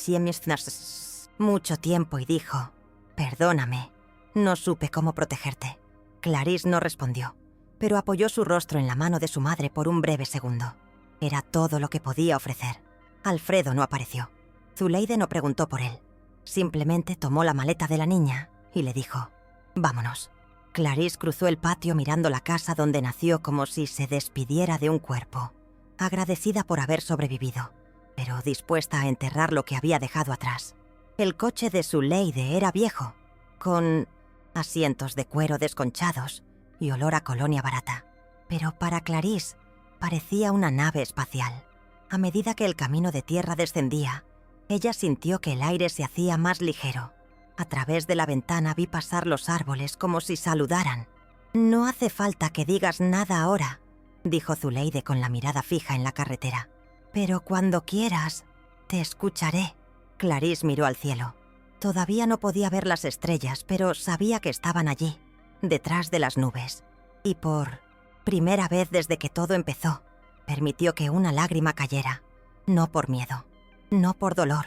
mucho tiempo y dijo: «Perdóname, no supe cómo protegerte». Clarisse no respondió, pero apoyó su rostro en la mano de su madre por un breve segundo. Era todo lo que podía ofrecer. Alfredo no apareció. Zuleide no preguntó por él. Simplemente tomó la maleta de la niña y le dijo: «Vámonos». Clarisse cruzó el patio mirando la casa donde nació como si se despidiera de un cuerpo, agradecida por haber sobrevivido, pero dispuesta a enterrar lo que había dejado atrás. El coche de Zuleide era viejo, con asientos de cuero desconchados y olor a colonia barata. Pero para Clarisse parecía una nave espacial. A medida que el camino de tierra descendía, ella sintió que el aire se hacía más ligero. A través de la ventana vi pasar los árboles como si saludaran. «No hace falta que digas nada ahora», dijo Zuleide con la mirada fija en la carretera. «Pero cuando quieras, te escucharé». Clarisse miró al cielo. Todavía no podía ver las estrellas, pero sabía que estaban allí, detrás de las nubes. Y por primera vez desde que todo empezó, permitió que una lágrima cayera. No por miedo, no por dolor,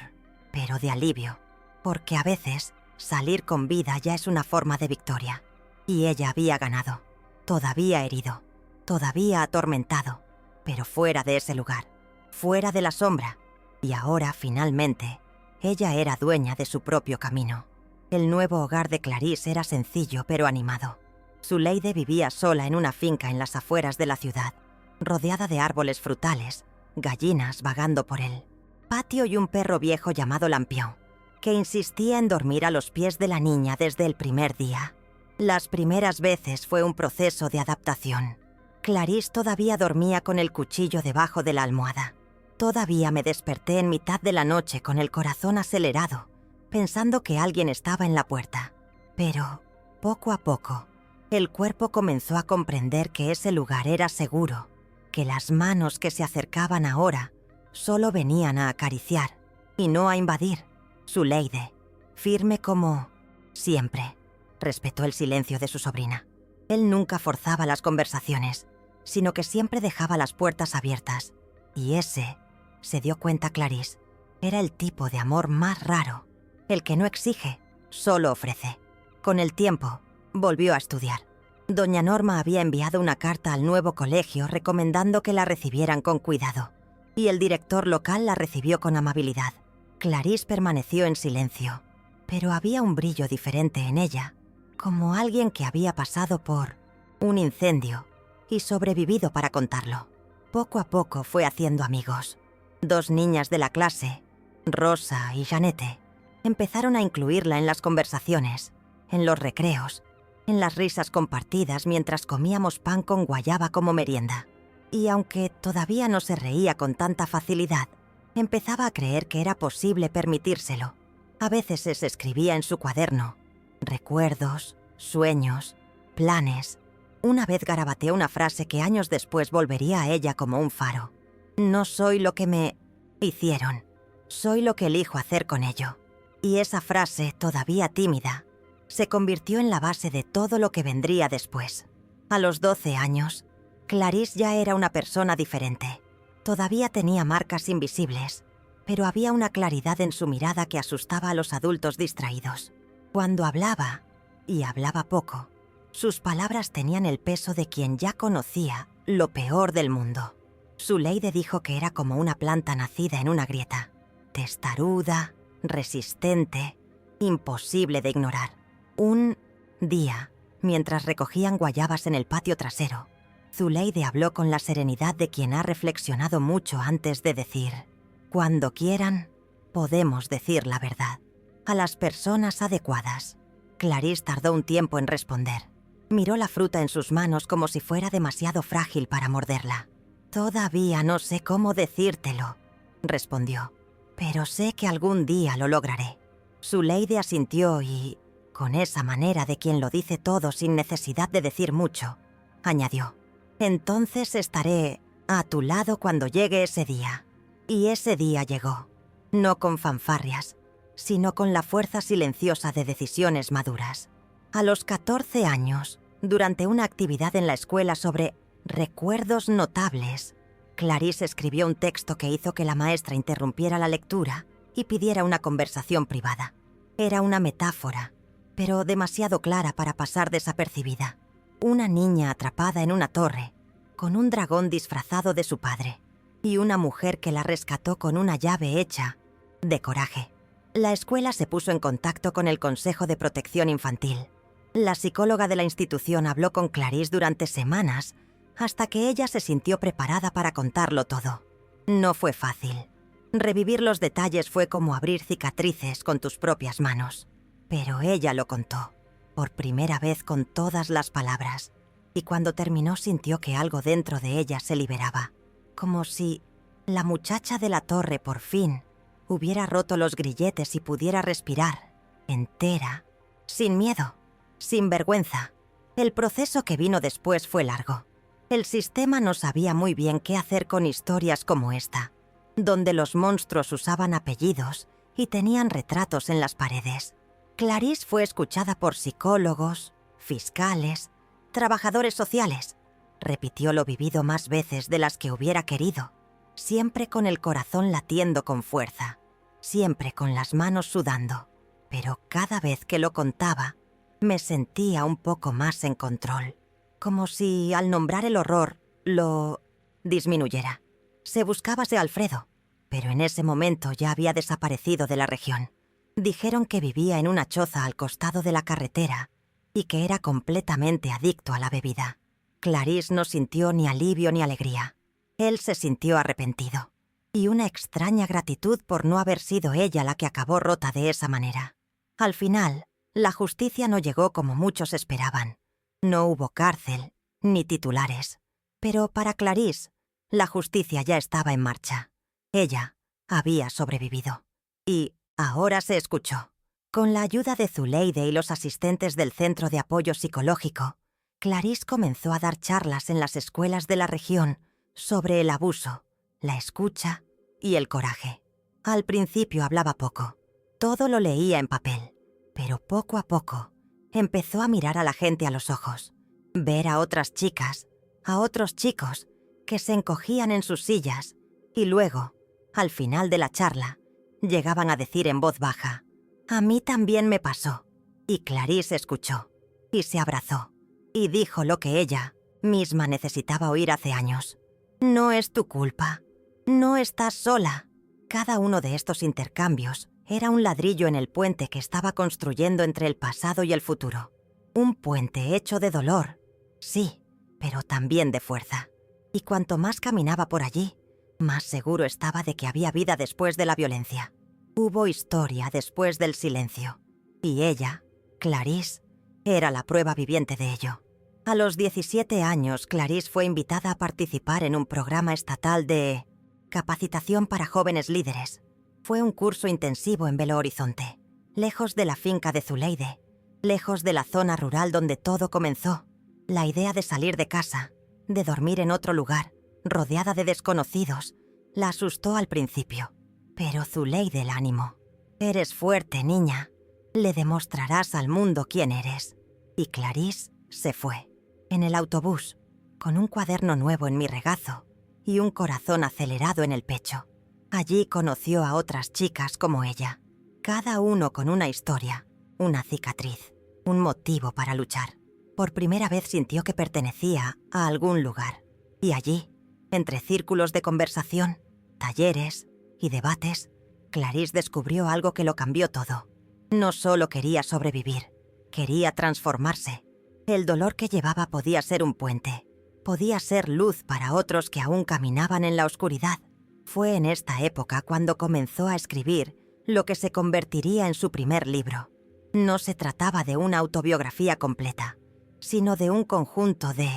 pero de alivio. Porque a veces salir con vida ya es una forma de victoria. Y ella había ganado, todavía herido, todavía atormentado, pero fuera de ese lugar, fuera de la sombra. Y ahora, finalmente, ella era dueña de su propio camino. El nuevo hogar de Clarisse era sencillo pero animado. Zuleide vivía sola en una finca en las afueras de la ciudad, rodeada de árboles frutales, gallinas vagando por el patio y un perro viejo llamado Lampión, que insistía en dormir a los pies de la niña desde el primer día. Las primeras veces fue un proceso de adaptación. Clarisse todavía dormía con el cuchillo debajo de la almohada. Todavía me desperté en mitad de la noche con el corazón acelerado, pensando que alguien estaba en la puerta. Pero, poco a poco, el cuerpo comenzó a comprender que ese lugar era seguro, que las manos que se acercaban ahora solo venían a acariciar y no a invadir. Zuleide, firme como siempre, respetó el silencio de su sobrina. Él nunca forzaba las conversaciones, sino que siempre dejaba las puertas abiertas. Y ese, se dio cuenta Clarisse, era el tipo de amor más raro, el que no exige, solo ofrece. Con el tiempo, volvió a estudiar. Doña Norma había enviado una carta al nuevo colegio recomendando que la recibieran con cuidado, y el director local la recibió con amabilidad. Clarisse permaneció en silencio, pero había un brillo diferente en ella, como alguien que había pasado por un incendio y sobrevivido para contarlo. Poco a poco fue haciendo amigos. 2 niñas de la clase, Rosa y Janete, Empezaron a incluirla en las conversaciones, en los recreos, en las risas compartidas mientras comíamos pan con guayaba como merienda. Y aunque todavía no se reía con tanta facilidad, empezaba a creer que era posible permitírselo. A veces se escribía en su cuaderno recuerdos, sueños, planes. Una vez garabateó una frase que años después volvería a ella como un faro. No soy lo que me hicieron, soy lo que elijo hacer con ello. Y esa frase, todavía tímida, se convirtió en la base de todo lo que vendría después. A los 12 años, Clarisse ya era una persona diferente. Todavía tenía marcas invisibles, pero había una claridad en su mirada que asustaba a los adultos distraídos. Cuando hablaba, y hablaba poco, sus palabras tenían el peso de quien ya conocía lo peor del mundo. Zuleide dijo que era como una planta nacida en una grieta, testaruda, resistente, imposible de ignorar. Un día, mientras recogían guayabas en el patio trasero, Zuleide habló con la serenidad de quien ha reflexionado mucho antes de decir: cuando quieran, podemos decir la verdad. A las personas adecuadas. Clarisse tardó un tiempo en responder. Miró la fruta en sus manos como si fuera demasiado frágil para morderla. Todavía no sé cómo decírtelo, respondió, pero sé que algún día lo lograré. Zuleide asintió y, con esa manera de quien lo dice todo sin necesidad de decir mucho, añadió: entonces estaré a tu lado cuando llegue ese día. Y ese día llegó, no con fanfarrias, sino con la fuerza silenciosa de decisiones maduras. A los 14 años, durante una actividad en la escuela sobre recuerdos notables, Clarisse escribió un texto que hizo que la maestra interrumpiera la lectura y pidiera una conversación privada. Era una metáfora, pero demasiado clara para pasar desapercibida. Una niña atrapada en una torre, con un dragón disfrazado de su padre, y una mujer que la rescató con una llave hecha de coraje. La escuela se puso en contacto con el Consejo de Protección Infantil. La psicóloga de la institución habló con Clarisse durante semanas hasta que ella se sintió preparada para contarlo todo. No fue fácil. Revivir los detalles fue como abrir cicatrices con tus propias manos. Pero ella lo contó, por primera vez con todas las palabras, y cuando terminó sintió que algo dentro de ella se liberaba, como si la muchacha de la torre por fin hubiera roto los grilletes y pudiera respirar, entera, sin miedo, sin vergüenza. El proceso que vino después fue largo. El sistema no sabía muy bien qué hacer con historias como esta, donde los monstruos usaban apellidos y tenían retratos en las paredes. Clarisse fue escuchada por psicólogos, fiscales, trabajadores sociales. Repitió lo vivido más veces de las que hubiera querido, siempre con el corazón latiendo con fuerza, siempre con las manos sudando. Pero cada vez que lo contaba, me sentía un poco más en control, como si al nombrar el horror lo disminuyera. Se buscaba a Alfredo, pero en ese momento ya había desaparecido de la región. Dijeron que vivía en una choza al costado de la carretera y que era completamente adicto a la bebida. Clarisse no sintió ni alivio ni alegría. Él se sintió arrepentido, y una extraña gratitud por no haber sido ella la que acabó rota de esa manera. Al final, la justicia no llegó como muchos esperaban. No hubo cárcel, ni titulares. Pero para Clarisse, la justicia ya estaba en marcha. Ella había sobrevivido. Y ahora se escuchó. Con la ayuda de Zuleide y los asistentes del Centro de Apoyo Psicológico, Clarisse comenzó a dar charlas en las escuelas de la región sobre el abuso, la escucha y el coraje. Al principio hablaba poco. Todo lo leía en papel. Pero poco a poco empezó a mirar a la gente a los ojos, ver a otras chicas, a otros chicos que se encogían en sus sillas y luego, al final de la charla, llegaban a decir en voz baja: «A mí también me pasó». Y Clarisse escuchó, y se abrazó, y dijo lo que ella misma necesitaba oír hace años. «No es tu culpa. No estás sola». Cada uno de estos intercambios era un ladrillo en el puente que estaba construyendo entre el pasado y el futuro. Un puente hecho de dolor, sí, pero también de fuerza. Y cuanto más caminaba por allí, más seguro estaba de que había vida después de la violencia. Hubo historia después del silencio. Y ella, Clarice, era la prueba viviente de ello. A los 17 años, Clarice fue invitada a participar en un programa estatal de capacitación para jóvenes líderes. Fue un curso intensivo en Belo Horizonte, lejos de la finca de Zuleide, lejos de la zona rural donde todo comenzó. La idea de salir de casa, de dormir en otro lugar, rodeada de desconocidos, la asustó al principio. Pero Zuleide la animó. «Eres fuerte, niña. Le demostrarás al mundo quién eres». Y Clarice se fue. En el autobús, con un cuaderno nuevo en mi regazo y un corazón acelerado en el pecho. Allí conoció a otras chicas como ella, cada uno con una historia, una cicatriz, un motivo para luchar. Por primera vez sintió que pertenecía a algún lugar. Y allí, entre círculos de conversación, talleres y debates, Clarice descubrió algo que lo cambió todo. No solo quería sobrevivir, quería transformarse. El dolor que llevaba podía ser un puente, podía ser luz para otros que aún caminaban en la oscuridad. Fue en esta época cuando comenzó a escribir lo que se convertiría en su primer libro. No se trataba de una autobiografía completa, sino de un conjunto de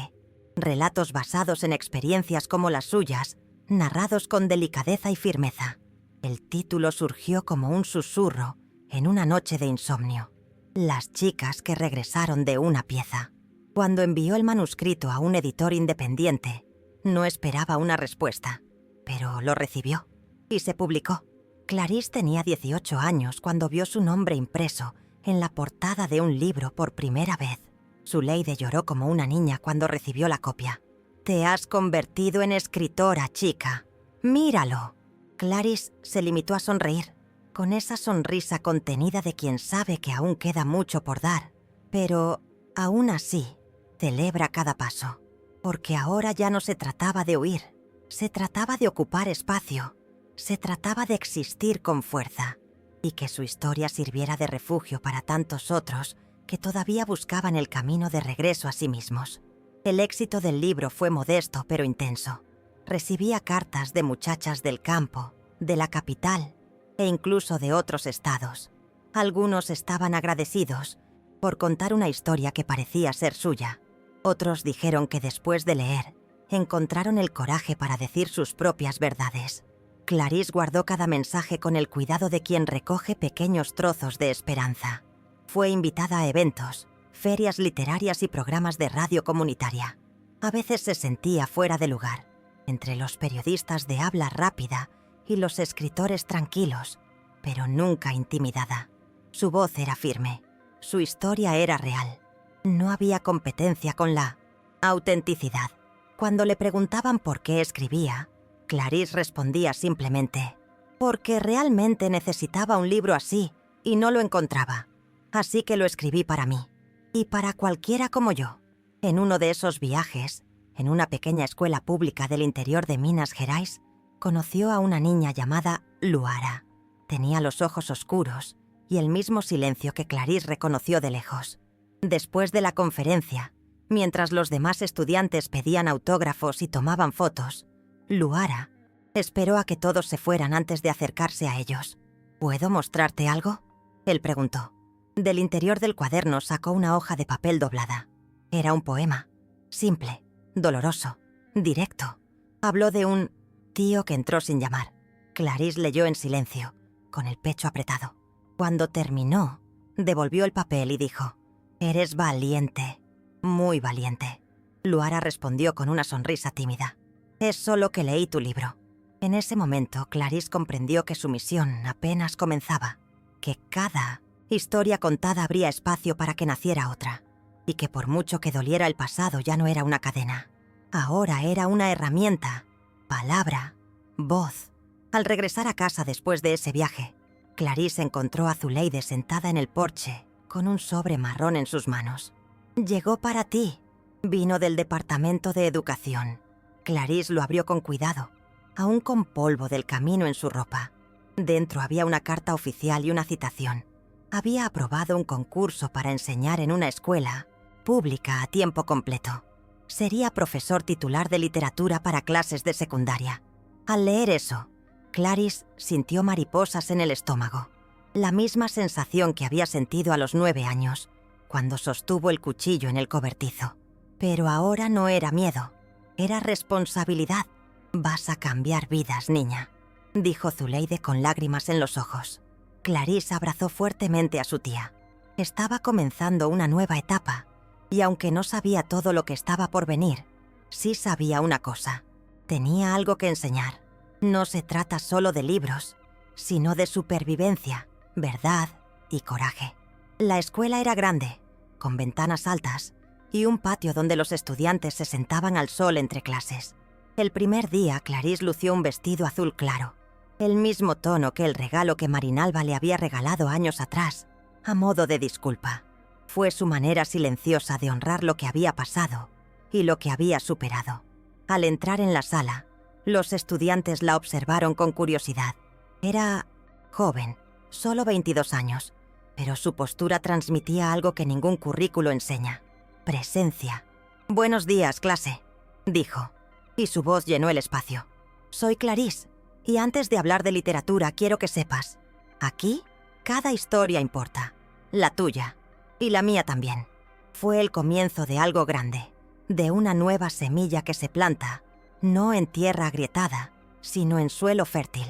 relatos basados en experiencias como las suyas, narrados con delicadeza y firmeza. El título surgió como un susurro en una noche de insomnio. Las chicas que regresaron de una pieza. Cuando envió el manuscrito a un editor independiente, no esperaba una respuesta, pero lo recibió y se publicó. Clarice tenía 18 años cuando vio su nombre impreso en la portada de un libro por primera vez. Zuleide lloró como una niña cuando recibió la copia. «Te has convertido en escritora, chica. Míralo». Clarice se limitó a sonreír, con esa sonrisa contenida de quien sabe que aún queda mucho por dar. Pero, aún así, celebra cada paso, porque ahora ya no se trataba de huir, se trataba de ocupar espacio, se trataba de existir con fuerza, y que su historia sirviera de refugio para tantos otros que todavía buscaban el camino de regreso a sí mismos. El éxito del libro fue modesto pero intenso. Recibía cartas de muchachas del campo, de la capital e incluso de otros estados. Algunos estaban agradecidos por contar una historia que parecía ser suya. Otros dijeron que después de leer, encontraron el coraje para decir sus propias verdades. Clarice guardó cada mensaje con el cuidado de quien recoge pequeños trozos de esperanza. Fue invitada a eventos, ferias literarias y programas de radio comunitaria. A veces se sentía fuera de lugar, entre los periodistas de habla rápida y los escritores tranquilos, pero nunca intimidada. Su voz era firme, su historia era real. No había competencia con la autenticidad. Cuando le preguntaban por qué escribía, Clarice respondía simplemente: «Porque realmente necesitaba un libro así y no lo encontraba. Así que lo escribí para mí, y para cualquiera como yo». En uno de esos viajes, en una pequeña escuela pública del interior de Minas Gerais, conoció a una niña llamada Luara. Tenía los ojos oscuros y el mismo silencio que Clarice reconoció de lejos. Después de la conferencia, mientras los demás estudiantes pedían autógrafos y tomaban fotos, Luara esperó a que todos se fueran antes de acercarse a ellos. «¿Puedo mostrarte algo?», él preguntó. Del interior del cuaderno sacó una hoja de papel doblada. Era un poema, simple, doloroso, directo. Habló de un tío que entró sin llamar. Clarice leyó en silencio, con el pecho apretado. Cuando terminó, devolvió el papel y dijo: «Eres valiente, muy valiente». Luara respondió con una sonrisa tímida: «Es solo que leí tu libro». En ese momento, Clarice comprendió que su misión apenas comenzaba, que cada historia contada abría espacio para que naciera otra, y que por mucho que doliera el pasado ya no era una cadena. Ahora era una herramienta, palabra, voz. Al regresar a casa después de ese viaje, Clarice encontró a Zuleide sentada en el porche, con un sobre marrón en sus manos. «Llegó para ti. Vino del Departamento de Educación». Clarice lo abrió con cuidado, aún con polvo del camino en su ropa. Dentro había una carta oficial y una citación. Había aprobado un concurso para enseñar en una escuela pública a tiempo completo. Sería profesor titular de literatura para clases de secundaria. Al leer eso, Clarice sintió mariposas en el estómago, la misma sensación que había sentido a los 9 años, cuando sostuvo el cuchillo en el cobertizo. Pero ahora no era miedo, era responsabilidad. «Vas a cambiar vidas, niña», dijo Zuleide con lágrimas en los ojos. Clarice abrazó fuertemente a su tía. Estaba comenzando una nueva etapa, y aunque no sabía todo lo que estaba por venir, sí sabía una cosa. Tenía algo que enseñar. No se trata solo de libros, sino de supervivencia, verdad y coraje. La escuela era grande, con ventanas altas y un patio donde los estudiantes se sentaban al sol entre clases. El primer día, Clarice lució un vestido azul claro, el mismo tono que el regalo que Marinalba le había regalado años atrás, a modo de disculpa. Fue su manera silenciosa de honrar lo que había pasado y lo que había superado. Al entrar en la sala, los estudiantes la observaron con curiosidad. Era joven, solo 22 años, pero su postura transmitía algo que ningún currículo enseña: presencia. «Buenos días, clase», dijo, y su voz llenó el espacio. «Soy Clarice, y antes de hablar de literatura quiero que sepas, aquí cada historia importa, la tuya y la mía también. Fue el comienzo de algo grande, de una nueva semilla que se planta, no en tierra agrietada, sino en suelo fértil,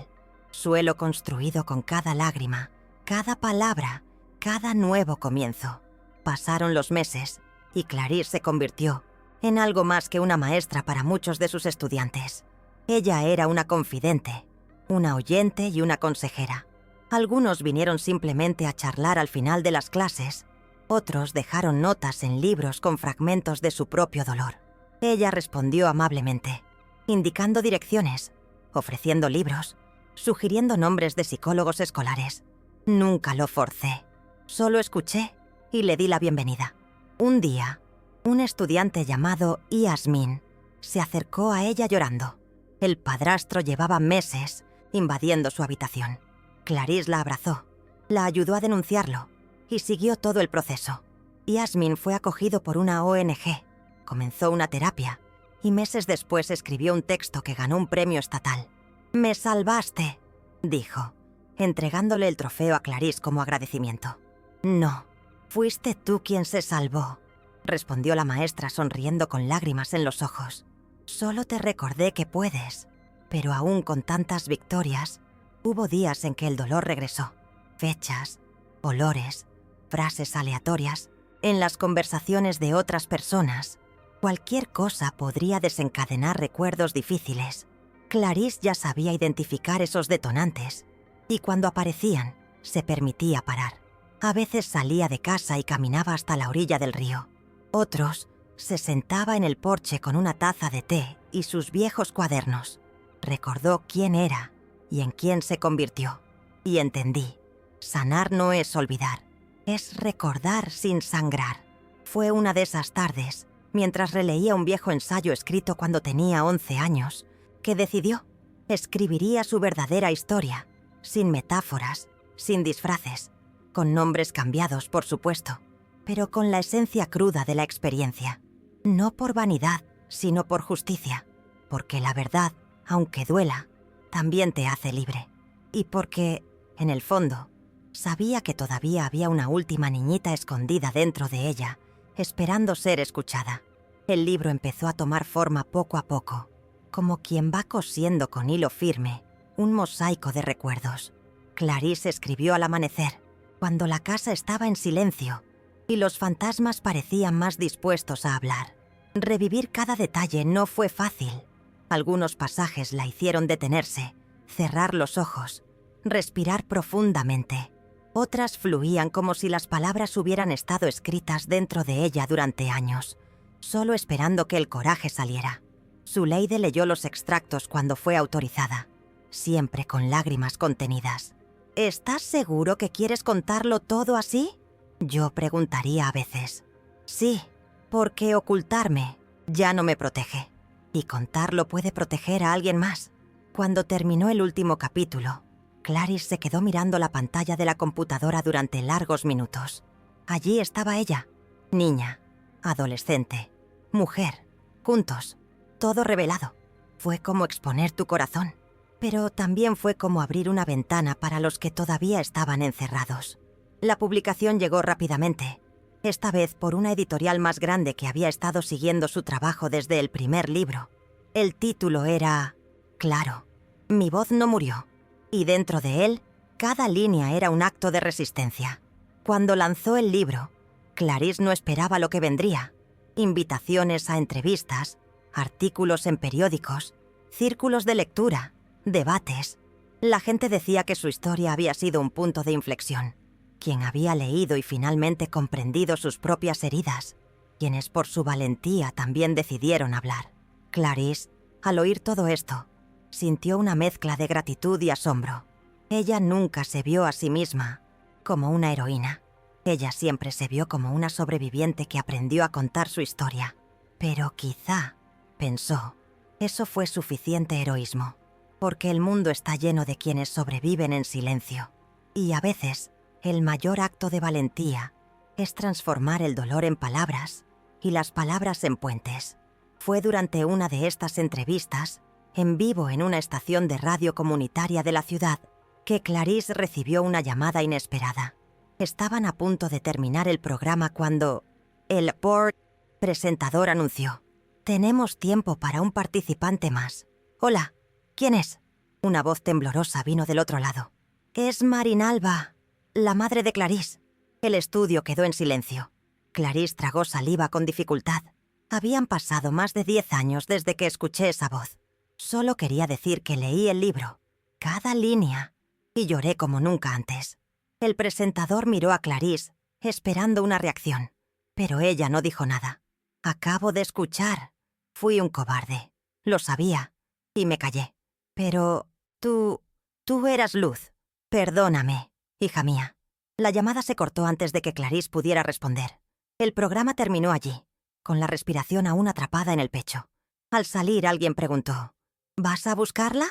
suelo construido con cada lágrima, cada palabra, cada nuevo comienzo». Pasaron los meses y Clarice se convirtió en algo más que una maestra para muchos de sus estudiantes. Ella era una confidente, una oyente y una consejera. Algunos vinieron simplemente a charlar al final de las clases, otros dejaron notas en libros con fragmentos de su propio dolor. Ella respondió amablemente, indicando direcciones, ofreciendo libros, sugiriendo nombres de psicólogos escolares. Nunca lo forcé, solo escuché y le di la bienvenida. Un día, un estudiante llamado Yasmin se acercó a ella llorando. El padrastro llevaba meses invadiendo su habitación. Clarice la abrazó, la ayudó a denunciarlo y siguió todo el proceso. Yasmin fue acogido por una ONG, comenzó una terapia y meses después escribió un texto que ganó un premio estatal. «Me salvaste», dijo, entregándole el trofeo a Clarice como agradecimiento. «No, fuiste tú quien se salvó», respondió la maestra sonriendo con lágrimas en los ojos. «Solo te recordé que puedes, pero aún con tantas victorias, hubo días en que el dolor regresó. Fechas, olores, frases aleatorias. En las conversaciones de otras personas, cualquier cosa podría desencadenar recuerdos difíciles. Clarice ya sabía identificar esos detonantes, y cuando aparecían, se permitía parar. A veces salía de casa y caminaba hasta la orilla del río. Otros, se sentaba en el porche con una taza de té y sus viejos cuadernos. Recordó quién era y en quién se convirtió. Y entendí, sanar no es olvidar, es recordar sin sangrar. Fue una de esas tardes, mientras releía un viejo ensayo escrito cuando tenía 11 años, que decidió, escribiría su verdadera historia, sin metáforas, sin disfraces, con nombres cambiados, por supuesto, pero con la esencia cruda de la experiencia. No por vanidad, sino por justicia, porque la verdad, aunque duela, también te hace libre. Y porque, en el fondo, sabía que todavía había una última niñita escondida dentro de ella, esperando ser escuchada. El libro empezó a tomar forma poco a poco, como quien va cosiendo con hilo firme un mosaico de recuerdos. Clarice escribió al amanecer, cuando la casa estaba en silencio y los fantasmas parecían más dispuestos a hablar. Revivir cada detalle no fue fácil. Algunos pasajes la hicieron detenerse, cerrar los ojos, respirar profundamente. Otras fluían como si las palabras hubieran estado escritas dentro de ella durante años, solo esperando que el coraje saliera. Zuleide leyó los extractos cuando fue autorizada, siempre con lágrimas contenidas. «¿Estás seguro que quieres contarlo todo así?», yo preguntaría a veces. «Sí, porque ocultarme ya no me protege, y contarlo puede proteger a alguien más». Cuando terminó el último capítulo, Clarice se quedó mirando la pantalla de la computadora durante largos minutos. Allí estaba ella, niña, adolescente, mujer, juntos, todo revelado. Fue como exponer tu corazón. Pero también fue como abrir una ventana para los que todavía estaban encerrados. La publicación llegó rápidamente, esta vez por una editorial más grande que había estado siguiendo su trabajo desde el primer libro. El título era claro: Mi voz no murió. Y dentro de él, cada línea era un acto de resistencia. Cuando lanzó el libro, Clarice no esperaba lo que vendría. Invitaciones a entrevistas, artículos en periódicos, círculos de lectura, debates. La gente decía que su historia había sido un punto de inflexión. Quien había leído y finalmente comprendido sus propias heridas, quienes por su valentía también decidieron hablar. Clarice, al oír todo esto, sintió una mezcla de gratitud y asombro. Ella nunca se vio a sí misma como una heroína. Ella siempre se vio como una sobreviviente que aprendió a contar su historia. Pero quizá, pensó, eso fue suficiente heroísmo, porque el mundo está lleno de quienes sobreviven en silencio. Y a veces, el mayor acto de valentía es transformar el dolor en palabras y las palabras en puentes. Fue durante una de estas entrevistas, en vivo en una estación de radio comunitaria de la ciudad, que Clarice recibió una llamada inesperada. Estaban a punto de terminar el programa cuando el board presentador anunció: «Tenemos tiempo para un participante más». «Hola, ¿quién es?». Una voz temblorosa vino del otro lado. «Es Marinalba, la madre de Clarice». El estudio quedó en silencio. Clarice tragó saliva con dificultad. Habían pasado más de 10 años desde que escuché esa voz. Solo quería decir que leí el libro, cada línea, y lloré como nunca antes. El presentador miró a Clarice, esperando una reacción, pero ella no dijo nada. «Acabo de escuchar. Fui un cobarde. Lo sabía, y me callé. Pero tú eras luz. Perdóname, hija mía». La llamada se cortó antes de que Clarice pudiera responder. El programa terminó allí, con la respiración aún atrapada en el pecho. Al salir, alguien preguntó: «¿Vas a buscarla?».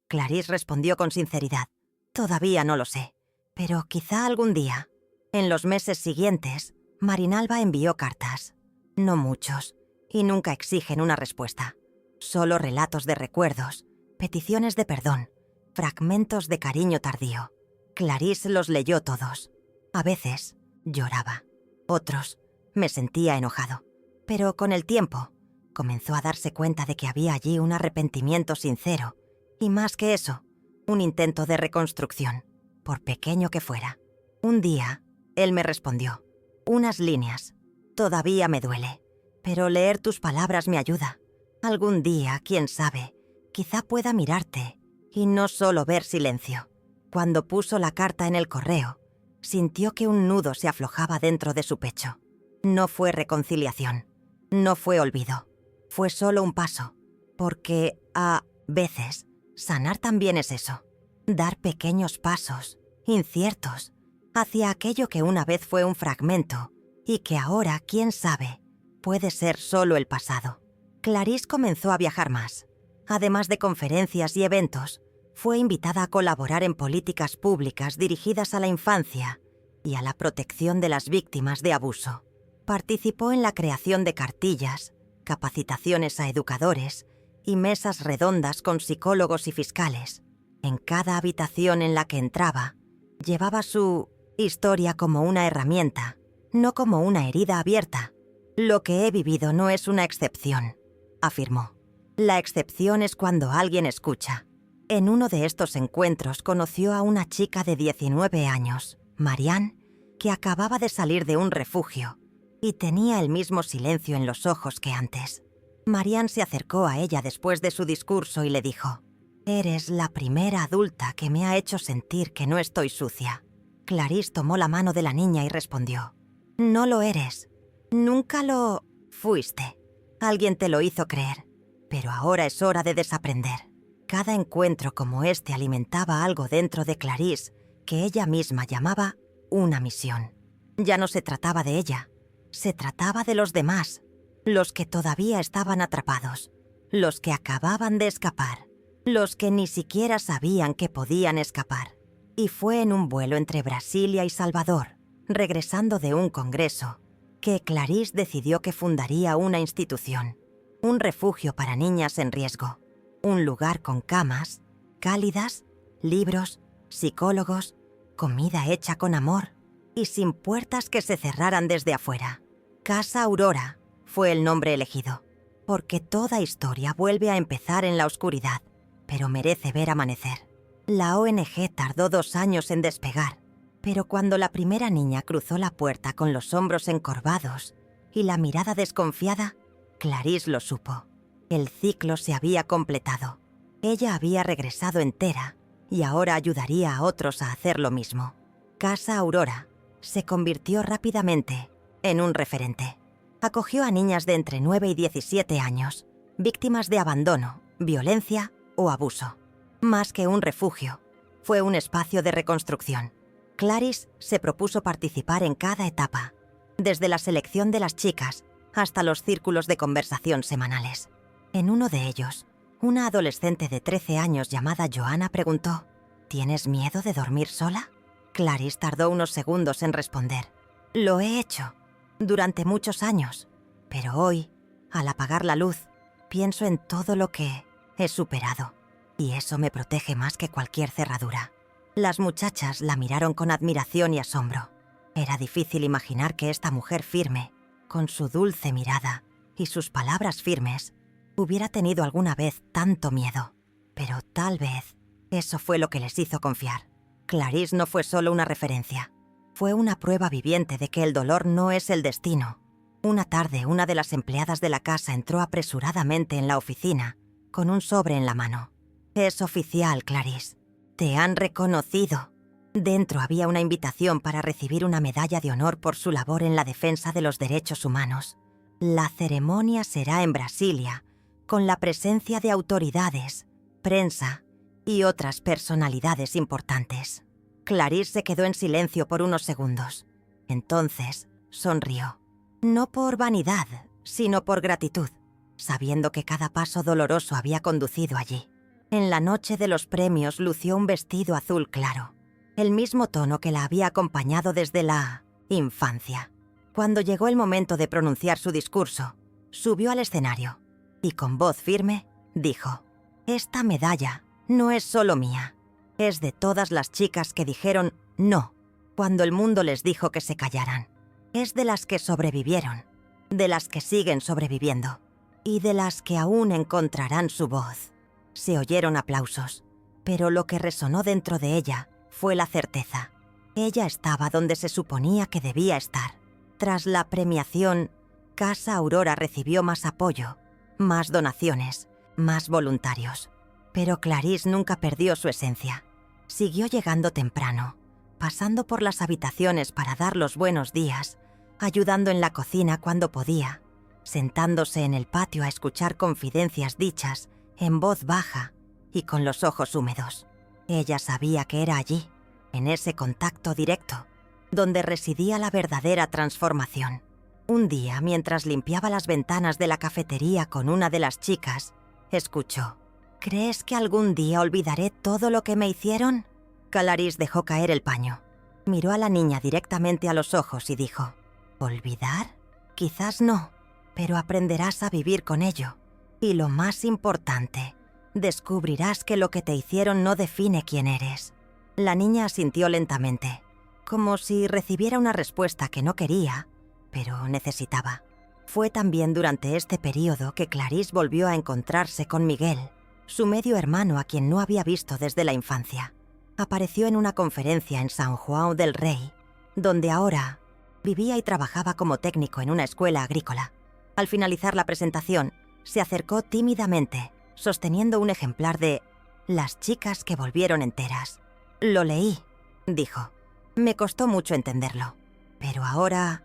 Clarice respondió con sinceridad: «Todavía no lo sé, pero quizá algún día». En los meses siguientes, Marinalba envió cartas. No muchos, y nunca exigen una respuesta. Solo relatos de recuerdos, peticiones de perdón, fragmentos de cariño tardío. Clarice los leyó todos. A veces lloraba. Otros me sentía enojado. Pero con el tiempo, comenzó a darse cuenta de que había allí un arrepentimiento sincero, y más que eso, un intento de reconstrucción, por pequeño que fuera. Un día, él me respondió: «Unas líneas. Todavía me duele, pero leer tus palabras me ayuda. Algún día, quién sabe, quizá pueda mirarte y no solo ver silencio». Cuando puso la carta en el correo, sintió que un nudo se aflojaba dentro de su pecho. No fue reconciliación, no fue olvido, fue solo un paso, porque a veces sanar también es eso, dar pequeños pasos, inciertos, hacia aquello que una vez fue un fragmento y que ahora, quién sabe, puede ser solo el pasado. Clarice comenzó a viajar más. Además de conferencias y eventos, fue invitada a colaborar en políticas públicas dirigidas a la infancia y a la protección de las víctimas de abuso. Participó en la creación de cartillas, capacitaciones a educadores y mesas redondas con psicólogos y fiscales. En cada habitación en la que entraba, llevaba su historia como una herramienta, no como una herida abierta. «Lo que he vivido no es una excepción», afirmó. «La excepción es cuando alguien escucha». En uno de estos encuentros conoció a una chica de 19 años, Marianne, que acababa de salir de un refugio y tenía el mismo silencio en los ojos que antes. Marianne se acercó a ella después de su discurso y le dijo: «Eres la primera adulta que me ha hecho sentir que no estoy sucia». Clarice tomó la mano de la niña y respondió: «No lo eres. Nunca lo fuiste. Alguien te lo hizo creer, pero ahora es hora de desaprender». Cada encuentro como este alimentaba algo dentro de Clarice que ella misma llamaba una misión. Ya no se trataba de ella, se trataba de los demás, los que todavía estaban atrapados, los que acababan de escapar, los que ni siquiera sabían que podían escapar. Y fue en un vuelo entre Brasilia y Salvador, regresando de un congreso, que Clarice decidió que fundaría una institución, un refugio para niñas en riesgo. Un lugar con camas, cálidas, libros, psicólogos, comida hecha con amor y sin puertas que se cerraran desde afuera. Casa Aurora fue el nombre elegido, porque toda historia vuelve a empezar en la oscuridad, pero merece ver amanecer. La ONG tardó 2 años en despegar, pero cuando la primera niña cruzó la puerta con los hombros encorvados y la mirada desconfiada, Clarisse lo supo. El ciclo se había completado. Ella había regresado entera y ahora ayudaría a otros a hacer lo mismo. Casa Aurora se convirtió rápidamente en un referente. Acogió a niñas de entre 9 y 17 años, víctimas de abandono, violencia o abuso. Más que un refugio, fue un espacio de reconstrucción. Clarisse se propuso participar en cada etapa, desde la selección de las chicas hasta los círculos de conversación semanales. En uno de ellos, una adolescente de 13 años llamada Joanna preguntó: ¿Tienes miedo de dormir sola? Clarisse tardó unos segundos en responder: Lo he hecho, durante muchos años, pero hoy, al apagar la luz, pienso en todo lo que he superado, y eso me protege más que cualquier cerradura. Las muchachas la miraron con admiración y asombro. Era difícil imaginar que esta mujer firme, con su dulce mirada y sus palabras firmes, hubiera tenido alguna vez tanto miedo. Pero tal vez eso fue lo que les hizo confiar. Clarisse no fue solo una referencia. Fue una prueba viviente de que el dolor no es el destino. Una tarde, una de las empleadas de la casa entró apresuradamente en la oficina, con un sobre en la mano. «Es oficial, Clarisse. Te han reconocido». Dentro había una invitación para recibir una medalla de honor por su labor en la defensa de los derechos humanos. La ceremonia será en Brasilia, con la presencia de autoridades, prensa y otras personalidades importantes. Clarisse se quedó en silencio por unos segundos. Entonces sonrió. No por vanidad, sino por gratitud, sabiendo que cada paso doloroso había conducido allí. En la noche de los premios lució un vestido azul claro, el mismo tono que la había acompañado desde la infancia. Cuando llegó el momento de pronunciar su discurso, subió al escenario y con voz firme dijo: «Esta medalla no es solo mía, es de todas las chicas que dijeron no cuando el mundo les dijo que se callaran. Es de las que sobrevivieron, de las que siguen sobreviviendo y de las que aún encontrarán su voz». Se oyeron aplausos, pero lo que resonó dentro de ella fue la certeza. Ella estaba donde se suponía que debía estar. Tras la premiación, Casa Aurora recibió más apoyo, más donaciones, más voluntarios. Pero Clarisse nunca perdió su esencia. Siguió llegando temprano, pasando por las habitaciones para dar los buenos días, ayudando en la cocina cuando podía, sentándose en el patio a escuchar confidencias dichas en voz baja y con los ojos húmedos. Ella sabía que era allí, en ese contacto directo, donde residía la verdadera transformación. Un día, mientras limpiaba las ventanas de la cafetería con una de las chicas, escuchó: «¿Crees que algún día olvidaré todo lo que me hicieron?» Clarisse dejó caer el paño. Miró a la niña directamente a los ojos y dijo: «¿Olvidar? Quizás no, pero aprenderás a vivir con ello. Y lo más importante, descubrirás que lo que te hicieron no define quién eres». La niña asintió lentamente, como si recibiera una respuesta que no quería, pero necesitaba. Fue también durante este periodo que Clarisse volvió a encontrarse con Miguel, su medio hermano a quien no había visto desde la infancia. Apareció en una conferencia en San Juan del Rey, donde ahora vivía y trabajaba como técnico en una escuela agrícola. Al finalizar la presentación, se acercó tímidamente, sosteniendo un ejemplar de «Las chicas que volvieron enteras». «Lo leí», dijo. «Me costó mucho entenderlo, pero ahora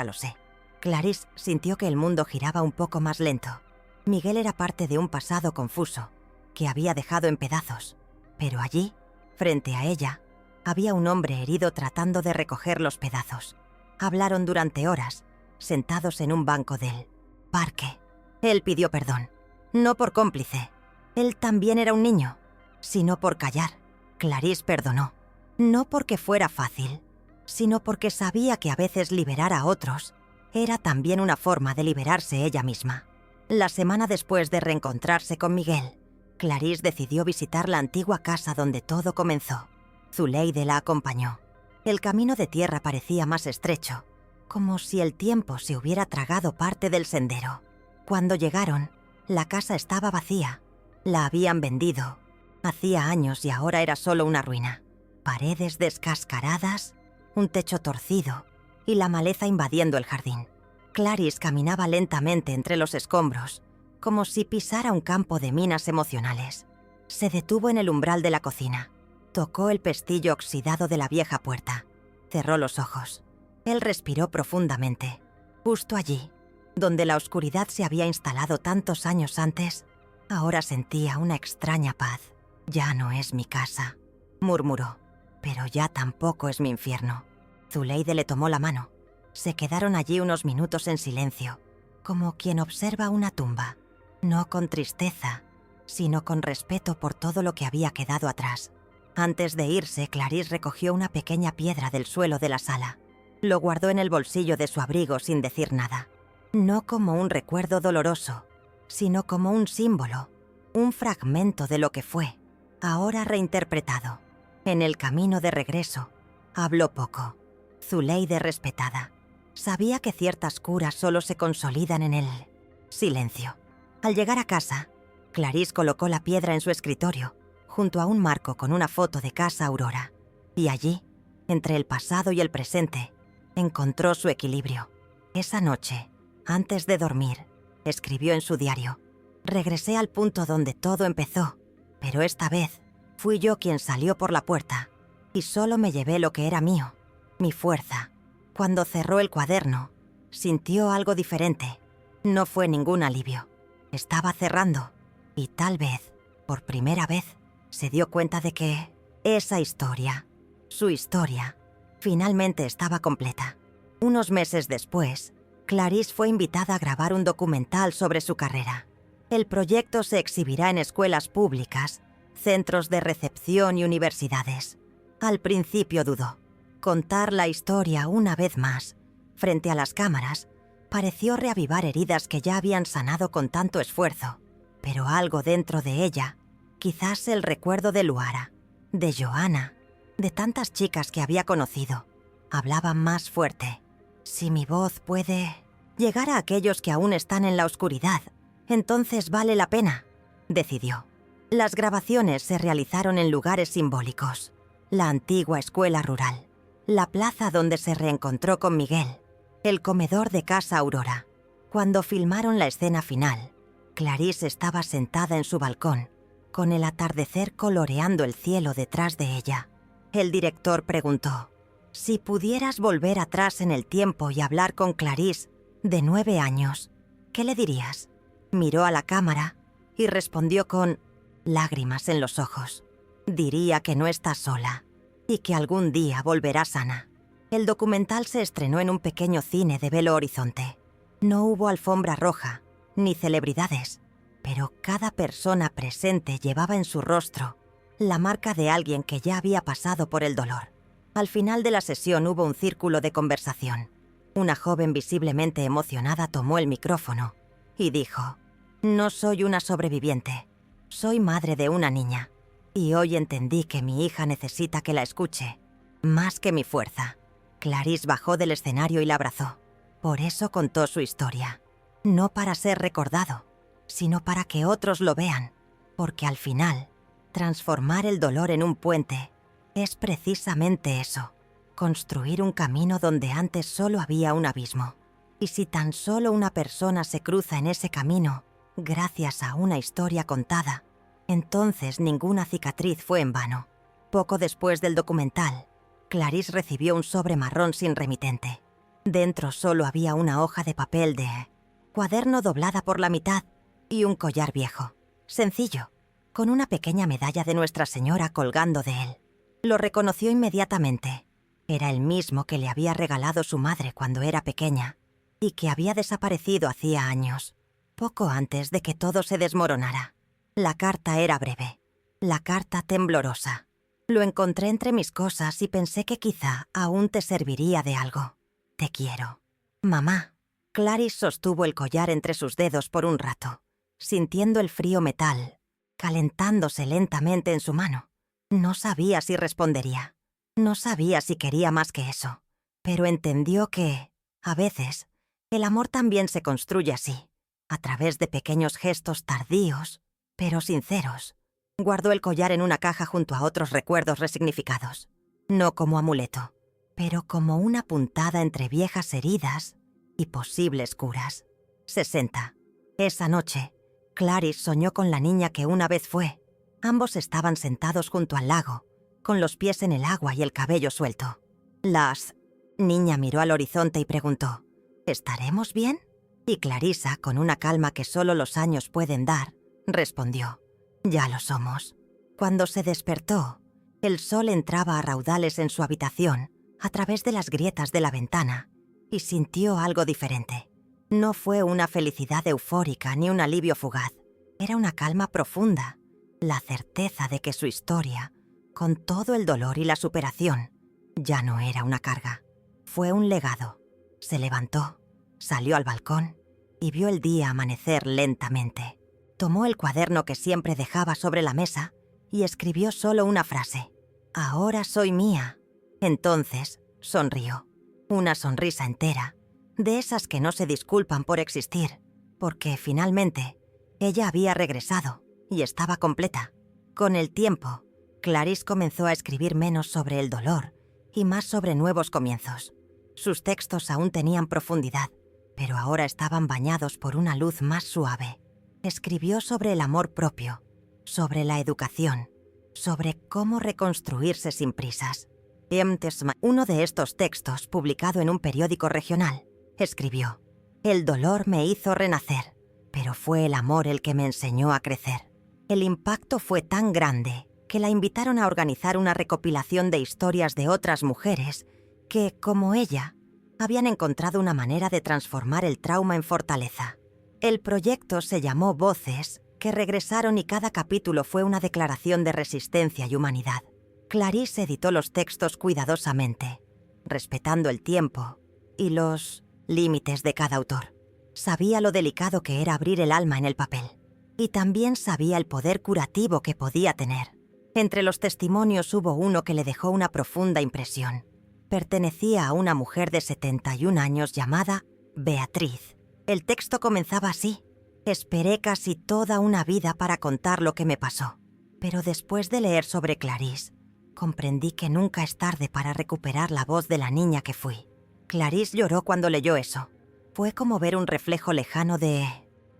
lo sé». Clarisse sintió que el mundo giraba un poco más lento. Miguel era parte de un pasado confuso, que había dejado en pedazos, pero allí, frente a ella, había un hombre herido tratando de recoger los pedazos. Hablaron durante horas, sentados en un banco del parque. Él pidió perdón, no por cómplice. Él también era un niño, sino por callar. Clarisse perdonó, no porque fuera fácil, sino porque sabía que a veces liberar a otros era también una forma de liberarse ella misma. La semana después de reencontrarse con Miguel, Clarisse decidió visitar la antigua casa donde todo comenzó. Zuleide la acompañó. El camino de tierra parecía más estrecho, como si el tiempo se hubiera tragado parte del sendero. Cuando llegaron, la casa estaba vacía. La habían vendido. Hacía años y ahora era solo una ruina. Paredes descascaradas, un techo torcido y la maleza invadiendo el jardín. Clarisse caminaba lentamente entre los escombros, como si pisara un campo de minas emocionales. Se detuvo en el umbral de la cocina. Tocó el pestillo oxidado de la vieja puerta. Cerró los ojos. Él respiró profundamente. Justo allí, donde la oscuridad se había instalado tantos años antes, ahora sentía una extraña paz. «Ya no es mi casa», murmuró, «pero ya tampoco es mi infierno». Zuleide le tomó la mano. Se quedaron allí unos minutos en silencio, como quien observa una tumba, no con tristeza, sino con respeto por todo lo que había quedado atrás. Antes de irse, Clarisse recogió una pequeña piedra del suelo de la sala. Lo guardó en el bolsillo de su abrigo sin decir nada. No como un recuerdo doloroso, sino como un símbolo, un fragmento de lo que fue, ahora reinterpretado. En el camino de regreso, habló poco. Zuleide respetada. Sabía que ciertas curas solo se consolidan en el silencio. Al llegar a casa, Clarisse colocó la piedra en su escritorio, junto a un marco con una foto de Casa Aurora. Y allí, entre el pasado y el presente, encontró su equilibrio. Esa noche, antes de dormir, escribió en su diario: «Regresé al punto donde todo empezó, pero esta vez fui yo quien salió por la puerta, y solo me llevé lo que era mío, mi fuerza». Cuando cerró el cuaderno, sintió algo diferente. No fue ningún alivio. Estaba cerrando, y tal vez, por primera vez, se dio cuenta de que esa historia, su historia, finalmente estaba completa. Unos meses después, Clarisse fue invitada a grabar un documental sobre su carrera. El proyecto se exhibirá en escuelas públicas, centros de recepción y universidades. Al principio dudó. Contar la historia una vez más, frente a las cámaras, pareció reavivar heridas que ya habían sanado con tanto esfuerzo. Pero algo dentro de ella, quizás el recuerdo de Luara, de Johanna, de tantas chicas que había conocido, hablaba más fuerte. Si mi voz puede llegar a aquellos que aún están en la oscuridad, entonces vale la pena, decidió. Las grabaciones se realizaron en lugares simbólicos. La antigua escuela rural, la plaza donde se reencontró con Miguel, el comedor de Casa Aurora. Cuando filmaron la escena final, Clarisse estaba sentada en su balcón, con el atardecer coloreando el cielo detrás de ella. El director preguntó: «Si pudieras volver atrás en el tiempo y hablar con Clarisse, de 9 años, ¿qué le dirías?». Miró a la cámara y respondió con lágrimas en los ojos: «Diría que no está sola y que algún día volverá sana». El documental se estrenó en un pequeño cine de Belo Horizonte. No hubo alfombra roja, ni celebridades, pero cada persona presente llevaba en su rostro la marca de alguien que ya había pasado por el dolor. Al final de la sesión hubo un círculo de conversación. Una joven visiblemente emocionada tomó el micrófono y dijo: «No soy una sobreviviente, soy madre de una niña. Y hoy entendí que mi hija necesita que la escuche, más que mi fuerza». Clarisse bajó del escenario y la abrazó. Por eso contó su historia. No para ser recordado, sino para que otros lo vean. Porque al final, transformar el dolor en un puente es precisamente eso: construir un camino donde antes solo había un abismo. Y si tan solo una persona se cruza en ese camino, gracias a una historia contada, entonces ninguna cicatriz fue en vano. Poco después del documental, Clarisse recibió un sobre marrón sin remitente. Dentro solo había una hoja de papel de cuaderno doblada por la mitad y un collar viejo, sencillo, con una pequeña medalla de Nuestra Señora colgando de él. Lo reconoció inmediatamente. Era el mismo que le había regalado su madre cuando era pequeña y que había desaparecido hacía años, poco antes de que todo se desmoronara. La carta era breve, la carta temblorosa. Lo encontré entre mis cosas y pensé que quizá aún te serviría de algo. Te quiero. Mamá. Clarisse sostuvo el collar entre sus dedos por un rato, sintiendo el frío metal calentándose lentamente en su mano. No sabía si respondería. No sabía si quería más que eso. Pero entendió que, a veces, el amor también se construye así, a través de pequeños gestos tardíos, pero sinceros. Guardó el collar en una caja junto a otros recuerdos resignificados. No como amuleto, pero como una puntada entre viejas heridas y posibles curas. 60. Esa noche, Clarice soñó con la niña que una vez fue. Ambos estaban sentados junto al lago, con los pies en el agua y el cabello suelto. Niña miró al horizonte y preguntó, ¿estaremos bien? Y Clarissa, con una calma que solo los años pueden dar, respondió, ya lo somos. Cuando se despertó, el sol entraba a raudales en su habitación, a través de las grietas de la ventana, y sintió algo diferente. No fue una felicidad eufórica ni un alivio fugaz. Era una calma profunda, la certeza de que su historia, con todo el dolor y la superación, ya no era una carga. Fue un legado. Se levantó, salió al balcón y vio el día amanecer lentamente. Tomó el cuaderno que siempre dejaba sobre la mesa y escribió solo una frase. «Ahora soy mía». Entonces sonrió. Una sonrisa entera, de esas que no se disculpan por existir, porque finalmente ella había regresado y estaba completa. Con el tiempo, Clarice comenzó a escribir menos sobre el dolor y más sobre nuevos comienzos. Sus textos aún tenían profundidad, pero ahora estaban bañados por una luz más suave. Escribió sobre el amor propio, sobre la educación, sobre cómo reconstruirse sin prisas. Uno de estos textos, publicado en un periódico regional, escribió: «El dolor me hizo renacer, pero fue el amor el que me enseñó a crecer». El impacto fue tan grande que la invitaron a organizar una recopilación de historias de otras mujeres que, como ella, habían encontrado una manera de transformar el trauma en fortaleza. El proyecto se llamó Voces, que regresaron y cada capítulo fue una declaración de resistencia y humanidad. Clarice editó los textos cuidadosamente, respetando el tiempo y los límites de cada autor. Sabía lo delicado que era abrir el alma en el papel, y también sabía el poder curativo que podía tener. Entre los testimonios hubo uno que le dejó una profunda impresión. Pertenecía a una mujer de 71 años llamada Beatriz. El texto comenzaba así: «Esperé casi toda una vida para contar lo que me pasó, pero después de leer sobre Clarice, comprendí que nunca es tarde para recuperar la voz de la niña que fui». Clarice lloró cuando leyó eso. Fue como ver un reflejo lejano de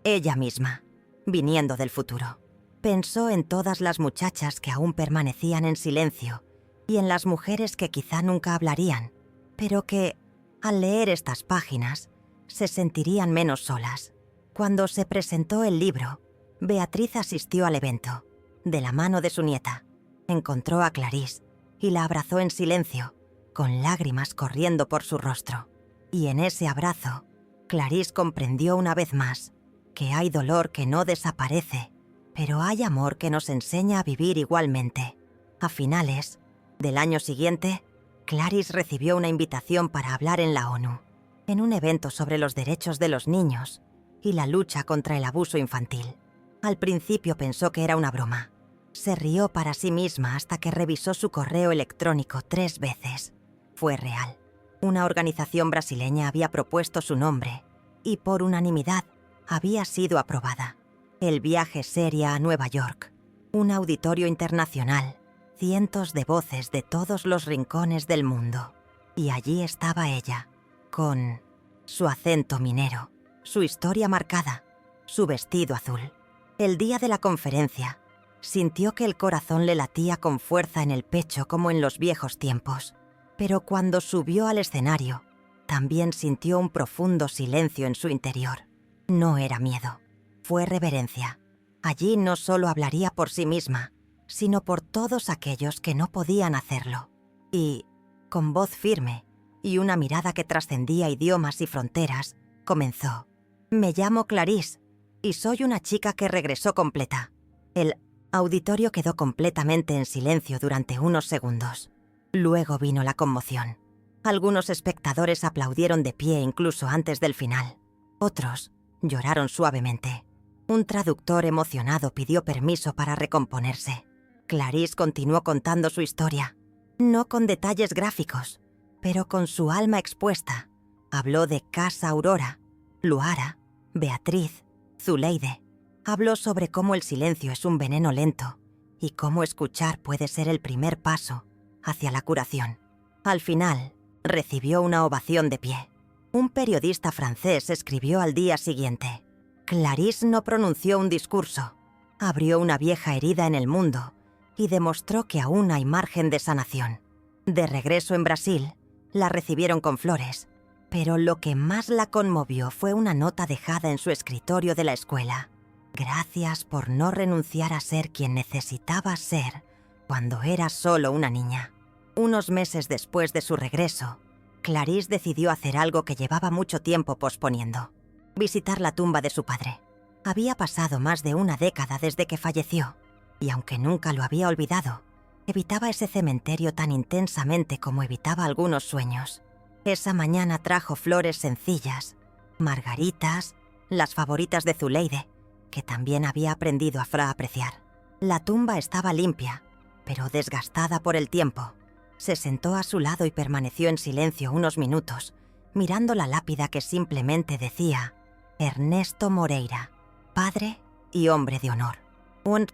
ella misma, viniendo del futuro. Pensó en todas las muchachas que aún permanecían en silencio y en las mujeres que quizá nunca hablarían, pero que, al leer estas páginas, se sentirían menos solas. Cuando se presentó el libro, Beatriz asistió al evento, de la mano de su nieta. Encontró a Clarice y la abrazó en silencio, con lágrimas corriendo por su rostro. Y en ese abrazo, Clarice comprendió una vez más que hay dolor que no desaparece, pero hay amor que nos enseña a vivir igualmente. A finales del año siguiente, Clarice recibió una invitación para hablar en la ONU, en un evento sobre los derechos de los niños y la lucha contra el abuso infantil. Al principio pensó que era una broma. Se rió para sí misma hasta que revisó su correo electrónico 3 veces. Fue real. Una organización brasileña había propuesto su nombre y, por unanimidad, había sido aprobada. El viaje sería a Nueva York, un auditorio internacional, cientos de voces de todos los rincones del mundo. Y allí estaba ella, con su acento minero, su historia marcada, su vestido azul. El día de la conferencia, sintió que el corazón le latía con fuerza en el pecho como en los viejos tiempos. Pero cuando subió al escenario, también sintió un profundo silencio en su interior. No era miedo, fue reverencia. Allí no solo hablaría por sí misma, sino por todos aquellos que no podían hacerlo. Y, con voz firme y una mirada que trascendía idiomas y fronteras, comenzó: «Me llamo Clarice y soy una chica que regresó completa». El auditorio quedó completamente en silencio durante unos segundos. Luego vino la conmoción. Algunos espectadores aplaudieron de pie incluso antes del final. Otros lloraron suavemente. Un traductor emocionado pidió permiso para recomponerse. Clarice continuó contando su historia, no con detalles gráficos, pero con su alma expuesta. Habló de Casa Aurora, Luara, Beatriz, Zuleide. Habló sobre cómo el silencio es un veneno lento y cómo escuchar puede ser el primer paso hacia la curación. Al final, recibió una ovación de pie. Un periodista francés escribió al día siguiente: Clarice no pronunció un discurso, abrió una vieja herida en el mundo y demostró que aún hay margen de sanación. De regreso en Brasil, la recibieron con flores, pero lo que más la conmovió fue una nota dejada en su escritorio de la escuela. Gracias por no renunciar a ser quien necesitaba ser cuando era solo una niña. Unos meses después de su regreso, Clarice decidió hacer algo que llevaba mucho tiempo posponiendo: visitar la tumba de su padre. Había pasado más de una década desde que falleció, y aunque nunca lo había olvidado, evitaba ese cementerio tan intensamente como evitaba algunos sueños. Esa mañana trajo flores sencillas, margaritas, las favoritas de Zuleide, que también había aprendido a apreciar. La tumba estaba limpia, pero desgastada por el tiempo. Se sentó a su lado y permaneció en silencio unos minutos, mirando la lápida que simplemente decía: Ernesto Moreira, padre y hombre de honor. Un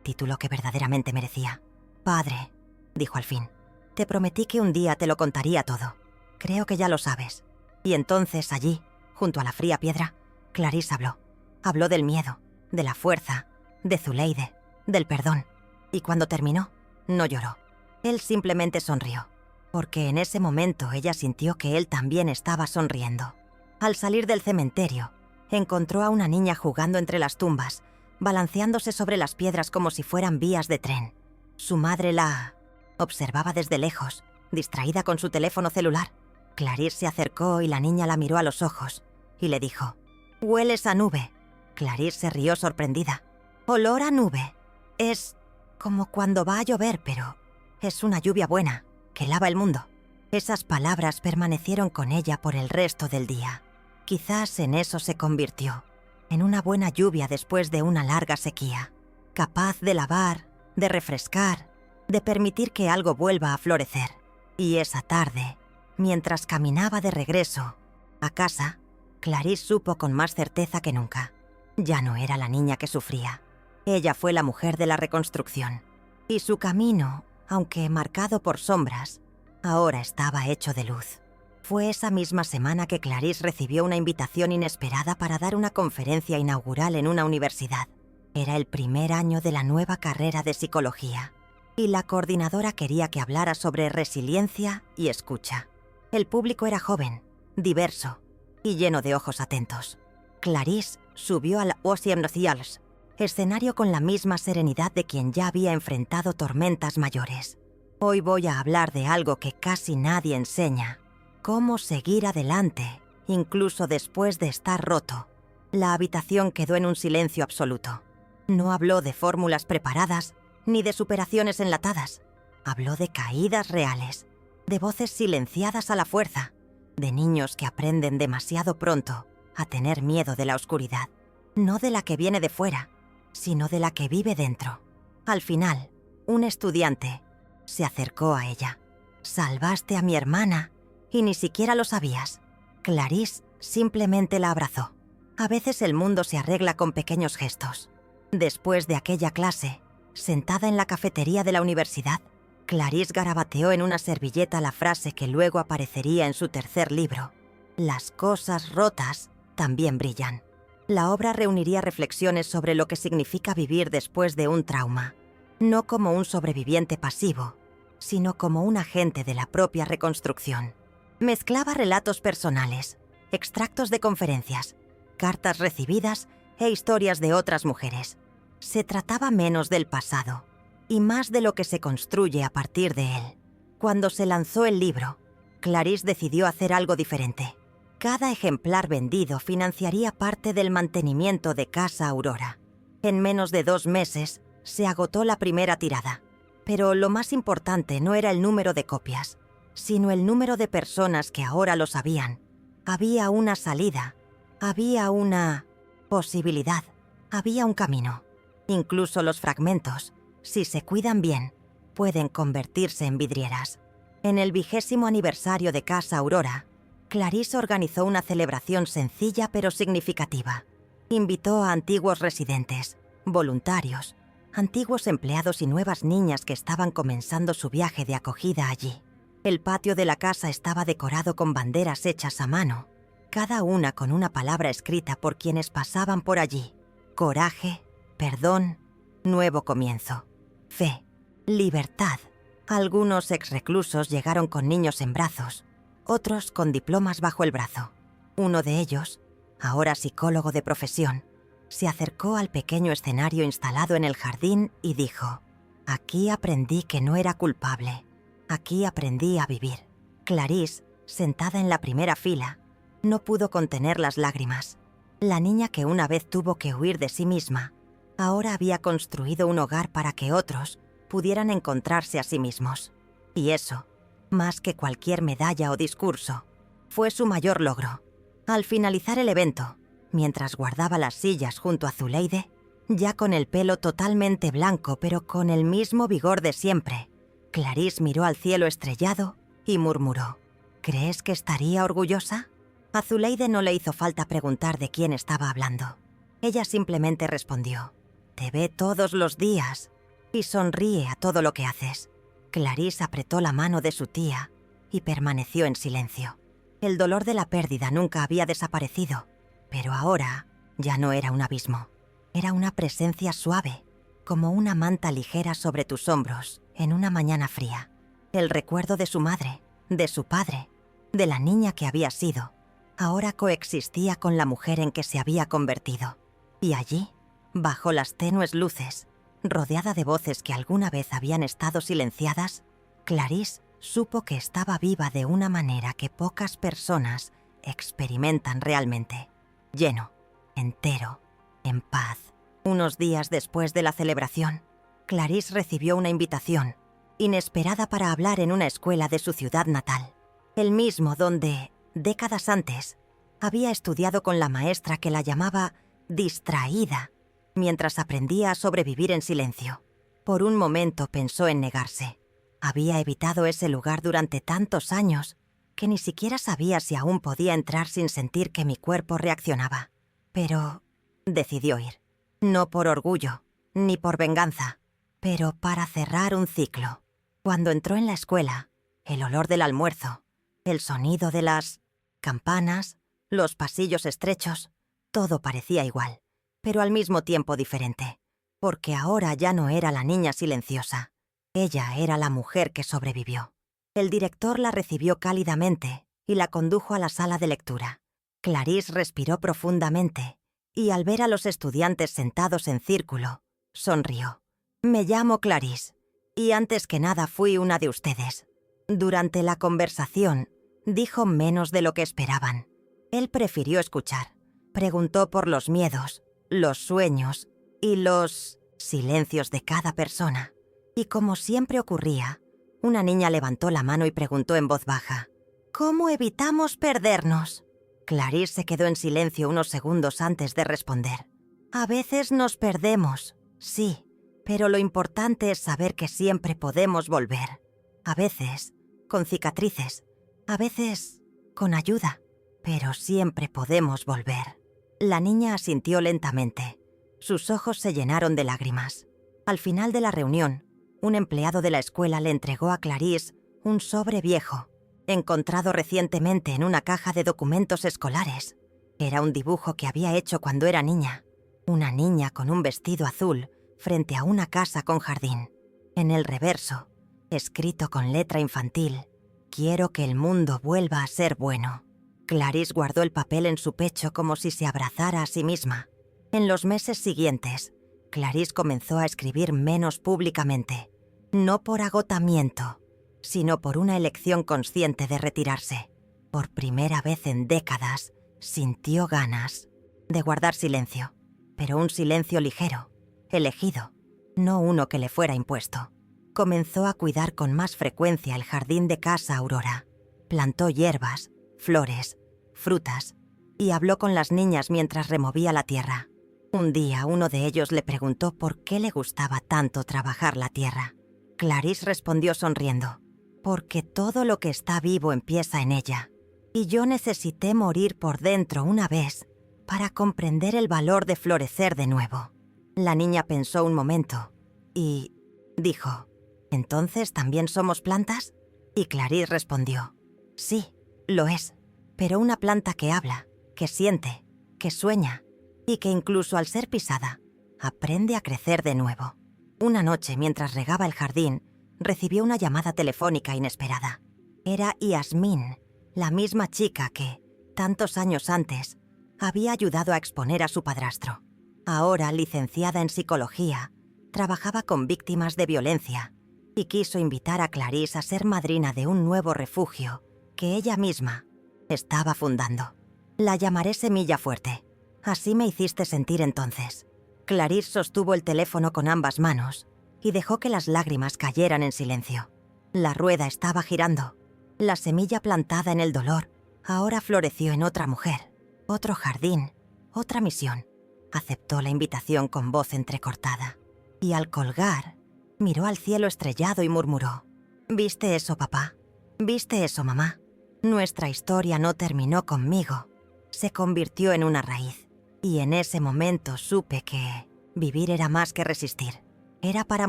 título que verdaderamente merecía. Padre, dijo al fin, te prometí que un día te lo contaría todo. Creo que ya lo sabes. Y entonces allí, junto a la fría piedra, Clarice habló. Habló del miedo, de la fuerza, de Zuleide, del perdón. Y cuando terminó, no lloró. Él simplemente sonrió, porque en ese momento ella sintió que él también estaba sonriendo. Al salir del cementerio, encontró a una niña jugando entre las tumbas, balanceándose sobre las piedras como si fueran vías de tren. Su madre la observaba desde lejos, distraída con su teléfono celular. Clarice se acercó y la niña la miró a los ojos y le dijo: «Hueles a nube». Clarice se rió sorprendida. «Olor a nube. Es como cuando va a llover, pero es una lluvia buena, que lava el mundo». Esas palabras permanecieron con ella por el resto del día. Quizás en eso se convirtió, en una buena lluvia después de una larga sequía, capaz de lavar, de refrescar, de permitir que algo vuelva a florecer. Y esa tarde, mientras caminaba de regreso a casa, Clarice supo con más certeza que nunca: ya no era la niña que sufría. Ella fue la mujer de la reconstrucción. Y su camino, aunque marcado por sombras, ahora estaba hecho de luz. Fue esa misma semana que Clarice recibió una invitación inesperada para dar una conferencia inaugural en una universidad. Era el primer año de la nueva carrera de psicología, y la coordinadora quería que hablara sobre resiliencia y escucha. El público era joven, diverso y lleno de ojos atentos. Clarice subió al Ocean Ciels, escenario con la misma serenidad de quien ya había enfrentado tormentas mayores. Hoy voy a hablar de algo que casi nadie enseña: cómo seguir adelante, incluso después de estar roto. La habitación quedó en un silencio absoluto. No habló de fórmulas preparadas ni de superaciones enlatadas. Habló de caídas reales, de voces silenciadas a la fuerza, de niños que aprenden demasiado pronto a tener miedo de la oscuridad. No de la que viene de fuera, sino de la que vive dentro. Al final, un estudiante se acercó a ella. «Salvaste a mi hermana y ni siquiera lo sabías». Clarice simplemente la abrazó. A veces el mundo se arregla con pequeños gestos. Después de aquella clase, sentada en la cafetería de la universidad, Clarice garabateó en una servilleta la frase que luego aparecería en su tercer libro: «Las cosas rotas también brillan». La obra reuniría reflexiones sobre lo que significa vivir después de un trauma, no como un sobreviviente pasivo, sino como un agente de la propia reconstrucción. Mezclaba relatos personales, extractos de conferencias, cartas recibidas e historias de otras mujeres. Se trataba menos del pasado y más de lo que se construye a partir de él. Cuando se lanzó el libro, Clarice decidió hacer algo diferente. Cada ejemplar vendido financiaría parte del mantenimiento de Casa Aurora. En menos de 2 meses se agotó la primera tirada. Pero lo más importante no era el número de copias, sino el número de personas que ahora lo sabían. Había una salida, había una posibilidad. Había un camino. Incluso los fragmentos, si se cuidan bien, pueden convertirse en vidrieras. En el 20º aniversario de Casa Aurora, Clarisse organizó una celebración sencilla pero significativa. Invitó a antiguos residentes, voluntarios, antiguos empleados y nuevas niñas que estaban comenzando su viaje de acogida allí. El patio de la casa estaba decorado con banderas hechas a mano, cada una con una palabra escrita por quienes pasaban por allí. Coraje, perdón, nuevo comienzo, fe, libertad. Algunos exreclusos llegaron con niños en brazos, otros con diplomas bajo el brazo. Uno de ellos, ahora psicólogo de profesión, se acercó al pequeño escenario instalado en el jardín y dijo: «Aquí aprendí que no era culpable. Aquí aprendí a vivir». Clarisse, sentada en la primera fila, no pudo contener las lágrimas. La niña que una vez tuvo que huir de sí misma, ahora había construido un hogar para que otros pudieran encontrarse a sí mismos. Y eso, más que cualquier medalla o discurso, fue su mayor logro. Al finalizar el evento, mientras guardaba las sillas junto a Zuleide, ya con el pelo totalmente blanco pero con el mismo vigor de siempre, Clarisse miró al cielo estrellado y murmuró: «¿Crees que estaría orgullosa?». A Zuleide no le hizo falta preguntar de quién estaba hablando. Ella simplemente respondió: «Te ve todos los días y sonríe a todo lo que haces». Clarisse apretó la mano de su tía y permaneció en silencio. El dolor de la pérdida nunca había desaparecido, pero ahora ya no era un abismo. Era una presencia suave, como una manta ligera sobre tus hombros en una mañana fría. El recuerdo de su madre, de su padre, de la niña que había sido, ahora coexistía con la mujer en que se había convertido. Y allí, bajo las tenues luces, rodeada de voces que alguna vez habían estado silenciadas, Clarisse supo que estaba viva de una manera que pocas personas experimentan realmente. Lleno, entero, en paz. Unos días después de la celebración, Clarisse recibió una invitación, inesperada, para hablar en una escuela de su ciudad natal. El mismo donde, décadas antes, había estudiado con la maestra que la llamaba distraída, mientras aprendía a sobrevivir en silencio. Por un momento pensó en negarse. Había evitado ese lugar durante tantos años que ni siquiera sabía si aún podía entrar sin sentir que mi cuerpo reaccionaba. Pero decidió ir. No por orgullo, ni por venganza, pero para cerrar un ciclo. Cuando entró en la escuela, el olor del almuerzo, el sonido de las campanas, los pasillos estrechos, todo parecía igual, pero al mismo tiempo diferente, porque ahora ya no era la niña silenciosa. Ella era la mujer que sobrevivió. El director la recibió cálidamente y la condujo a la sala de lectura. Clarisse respiró profundamente y, al ver a los estudiantes sentados en círculo, sonrió. «Me llamo Clarisse y antes que nada fui una de ustedes». Durante la conversación, dijo menos de lo que esperaban. Él prefirió escuchar. Preguntó por los miedos, los sueños y los silencios de cada persona. Y como siempre ocurría, una niña levantó la mano y preguntó en voz baja: «¿Cómo evitamos perdernos?». Clarisse se quedó en silencio unos segundos antes de responder. «A veces nos perdemos, sí, pero lo importante es saber que siempre podemos volver. A veces con cicatrices, a veces con ayuda, pero siempre podemos volver». La niña asintió lentamente. Sus ojos se llenaron de lágrimas. Al final de la reunión, un empleado de la escuela le entregó a Clarisse un sobre viejo, encontrado recientemente en una caja de documentos escolares. Era un dibujo que había hecho cuando era niña. Una niña con un vestido azul frente a una casa con jardín. En el reverso, escrito con letra infantil: «Quiero que el mundo vuelva a ser bueno». Clarisse guardó el papel en su pecho como si se abrazara a sí misma. En los meses siguientes, Clarisse comenzó a escribir menos públicamente, no por agotamiento, sino por una elección consciente de retirarse. Por primera vez en décadas, sintió ganas de guardar silencio, pero un silencio ligero, elegido, no uno que le fuera impuesto. Comenzó a cuidar con más frecuencia el jardín de Casa Aurora. Plantó hierbas, flores, frutas, y habló con las niñas mientras removía la tierra. Un día uno de ellos le preguntó por qué le gustaba tanto trabajar la tierra. Clarice respondió sonriendo: «Porque todo lo que está vivo empieza en ella. Y yo necesité morir por dentro una vez para comprender el valor de florecer de nuevo». La niña pensó un momento y dijo: «¿Entonces también somos plantas?». Y Clarice respondió: «Sí, lo es, pero una planta que habla, que siente, que sueña y que incluso al ser pisada, aprende a crecer de nuevo». Una noche, mientras regaba el jardín, recibió una llamada telefónica inesperada. Era Yasmín, la misma chica que, tantos años antes, había ayudado a exponer a su padrastro. Ahora, licenciada en psicología, trabajaba con víctimas de violencia y quiso invitar a Clarice a ser madrina de un nuevo refugio que ella misma estaba fundando. «La llamaré Semilla Fuerte. Así me hiciste sentir entonces». Clarice sostuvo el teléfono con ambas manos y dejó que las lágrimas cayeran en silencio. La rueda estaba girando. La semilla plantada en el dolor ahora floreció en otra mujer, otro jardín, otra misión. Aceptó la invitación con voz entrecortada y al colgar, miró al cielo estrellado y murmuró: «¿Viste eso, papá? ¿Viste eso, mamá? Nuestra historia no terminó conmigo. Se convirtió en una raíz. Y en ese momento supe que vivir era más que resistir. Era para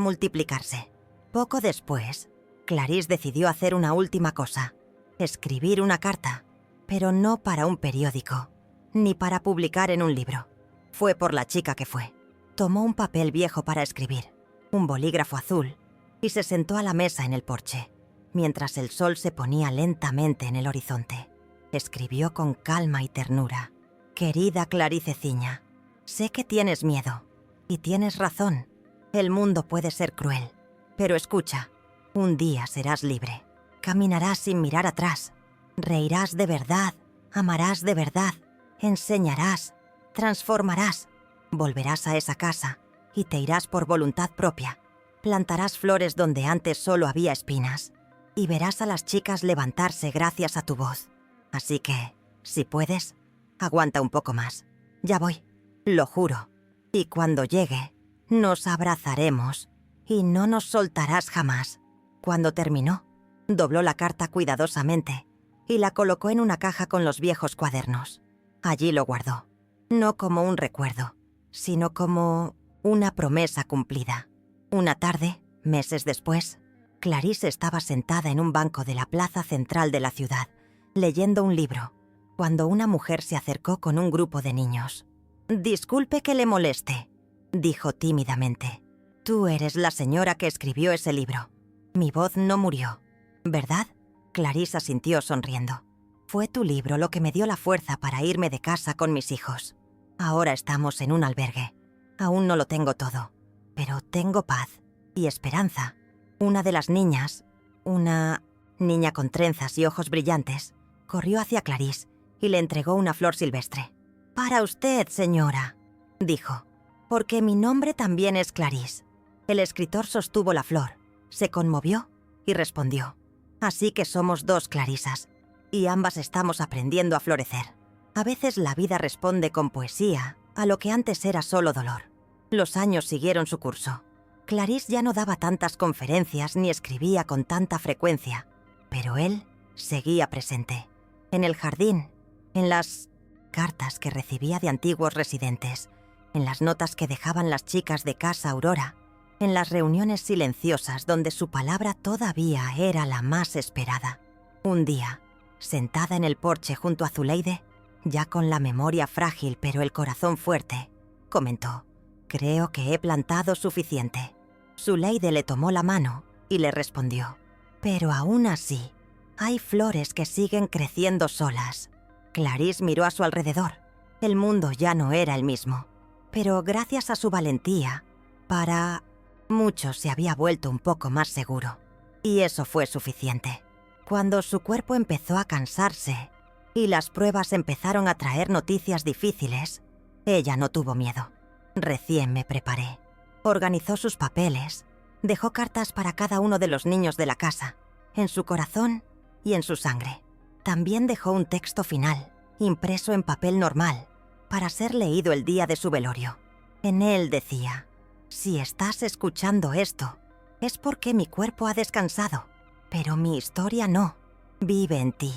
multiplicarse». Poco después, Clarice decidió hacer una última cosa: escribir una carta, pero no para un periódico, ni para publicar en un libro. Fue por la chica que fue. Tomó un papel viejo para escribir, un bolígrafo azul, y se sentó a la mesa en el porche, mientras el sol se ponía lentamente en el horizonte. Escribió con calma y ternura: «Querida Clariceciña, sé que tienes miedo, y tienes razón. El mundo puede ser cruel, pero escucha, un día serás libre. Caminarás sin mirar atrás, reirás de verdad, amarás de verdad, enseñarás, transformarás, volverás a esa casa y te irás por voluntad propia. Plantarás flores donde antes solo había espinas y verás a las chicas levantarse gracias a tu voz. Así que, si puedes, aguanta un poco más. Ya voy, lo juro. Y cuando llegue, nos abrazaremos y no nos soltarás jamás». Cuando terminó, dobló la carta cuidadosamente y la colocó en una caja con los viejos cuadernos. Allí lo guardó, no como un recuerdo, sino como una promesa cumplida. Una tarde, meses después, Clarice estaba sentada en un banco de la plaza central de la ciudad, leyendo un libro, cuando una mujer se acercó con un grupo de niños. «Disculpe que le moleste», dijo tímidamente. «Tú eres la señora que escribió ese libro. Mi voz no murió, ¿verdad?». Clarice asintió sonriendo. «Fue tu libro lo que me dio la fuerza para irme de casa con mis hijos. Ahora estamos en un albergue. Aún no lo tengo todo, pero tengo paz y esperanza». Una de las niñas, una niña con trenzas y ojos brillantes, corrió hacia Clarice y le entregó una flor silvestre. «Para usted, señora», dijo, «porque mi nombre también es Clarice». El escritor sostuvo la flor, se conmovió y respondió: «Así que somos dos Clarisas, y ambas estamos aprendiendo a florecer». A veces la vida responde con poesía a lo que antes era solo dolor. Los años siguieron su curso. Clarice ya no daba tantas conferencias ni escribía con tanta frecuencia, pero él seguía presente. En el jardín, en las cartas que recibía de antiguos residentes, en las notas que dejaban las chicas de Casa Aurora, en las reuniones silenciosas donde su palabra todavía era la más esperada. Un día, sentada en el porche junto a Zuleide, ya con la memoria frágil pero el corazón fuerte, comentó: «Creo que he plantado suficiente». Zuleide le tomó la mano y le respondió: «Pero aún así, hay flores que siguen creciendo solas». Clarice miró a su alrededor. El mundo ya no era el mismo, pero gracias a su valentía, para muchos se había vuelto un poco más seguro. Y eso fue suficiente. Cuando su cuerpo empezó a cansarse y las pruebas empezaron a traer noticias difíciles, ella no tuvo miedo. «Recién me preparé». Organizó sus papeles, dejó cartas para cada uno de los niños de la casa, en su corazón y en su sangre. También dejó un texto final, impreso en papel normal, para ser leído el día de su velorio. En él decía: si estás escuchando esto, es porque mi cuerpo ha descansado, pero mi historia no. Vive en ti,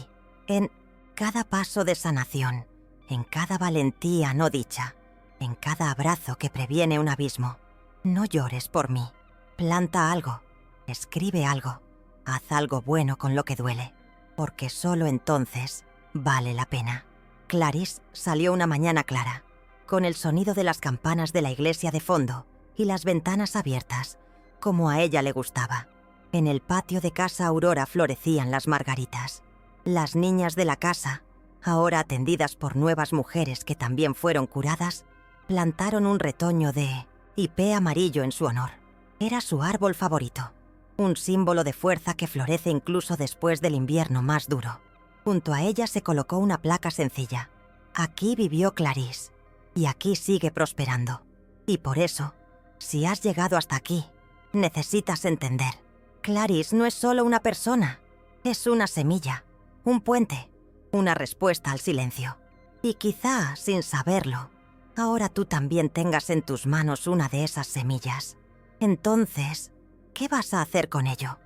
en cada paso de sanación, en cada valentía no dicha, en cada abrazo que previene un abismo. No llores por mí. Planta algo, escribe algo, haz algo bueno con lo que duele, porque solo entonces vale la pena. Clarice salió una mañana clara, con el sonido de las campanas de la iglesia de fondo y las ventanas abiertas, como a ella le gustaba. En el patio de Casa Aurora florecían las margaritas. Las niñas de la casa, ahora atendidas por nuevas mujeres que también fueron curadas, plantaron un retoño de hipé amarillo en su honor. Era su árbol favorito, un símbolo de fuerza que florece incluso después del invierno más duro. Junto a ella se colocó una placa sencilla. Aquí vivió Clarice, y aquí sigue prosperando. Y por eso, si has llegado hasta aquí, necesitas entender. Clarice no es solo una persona, es una semilla, un puente, una respuesta al silencio. Y quizá, sin saberlo, ahora tú también tengas en tus manos una de esas semillas. Entonces, ¿qué vas a hacer con ello?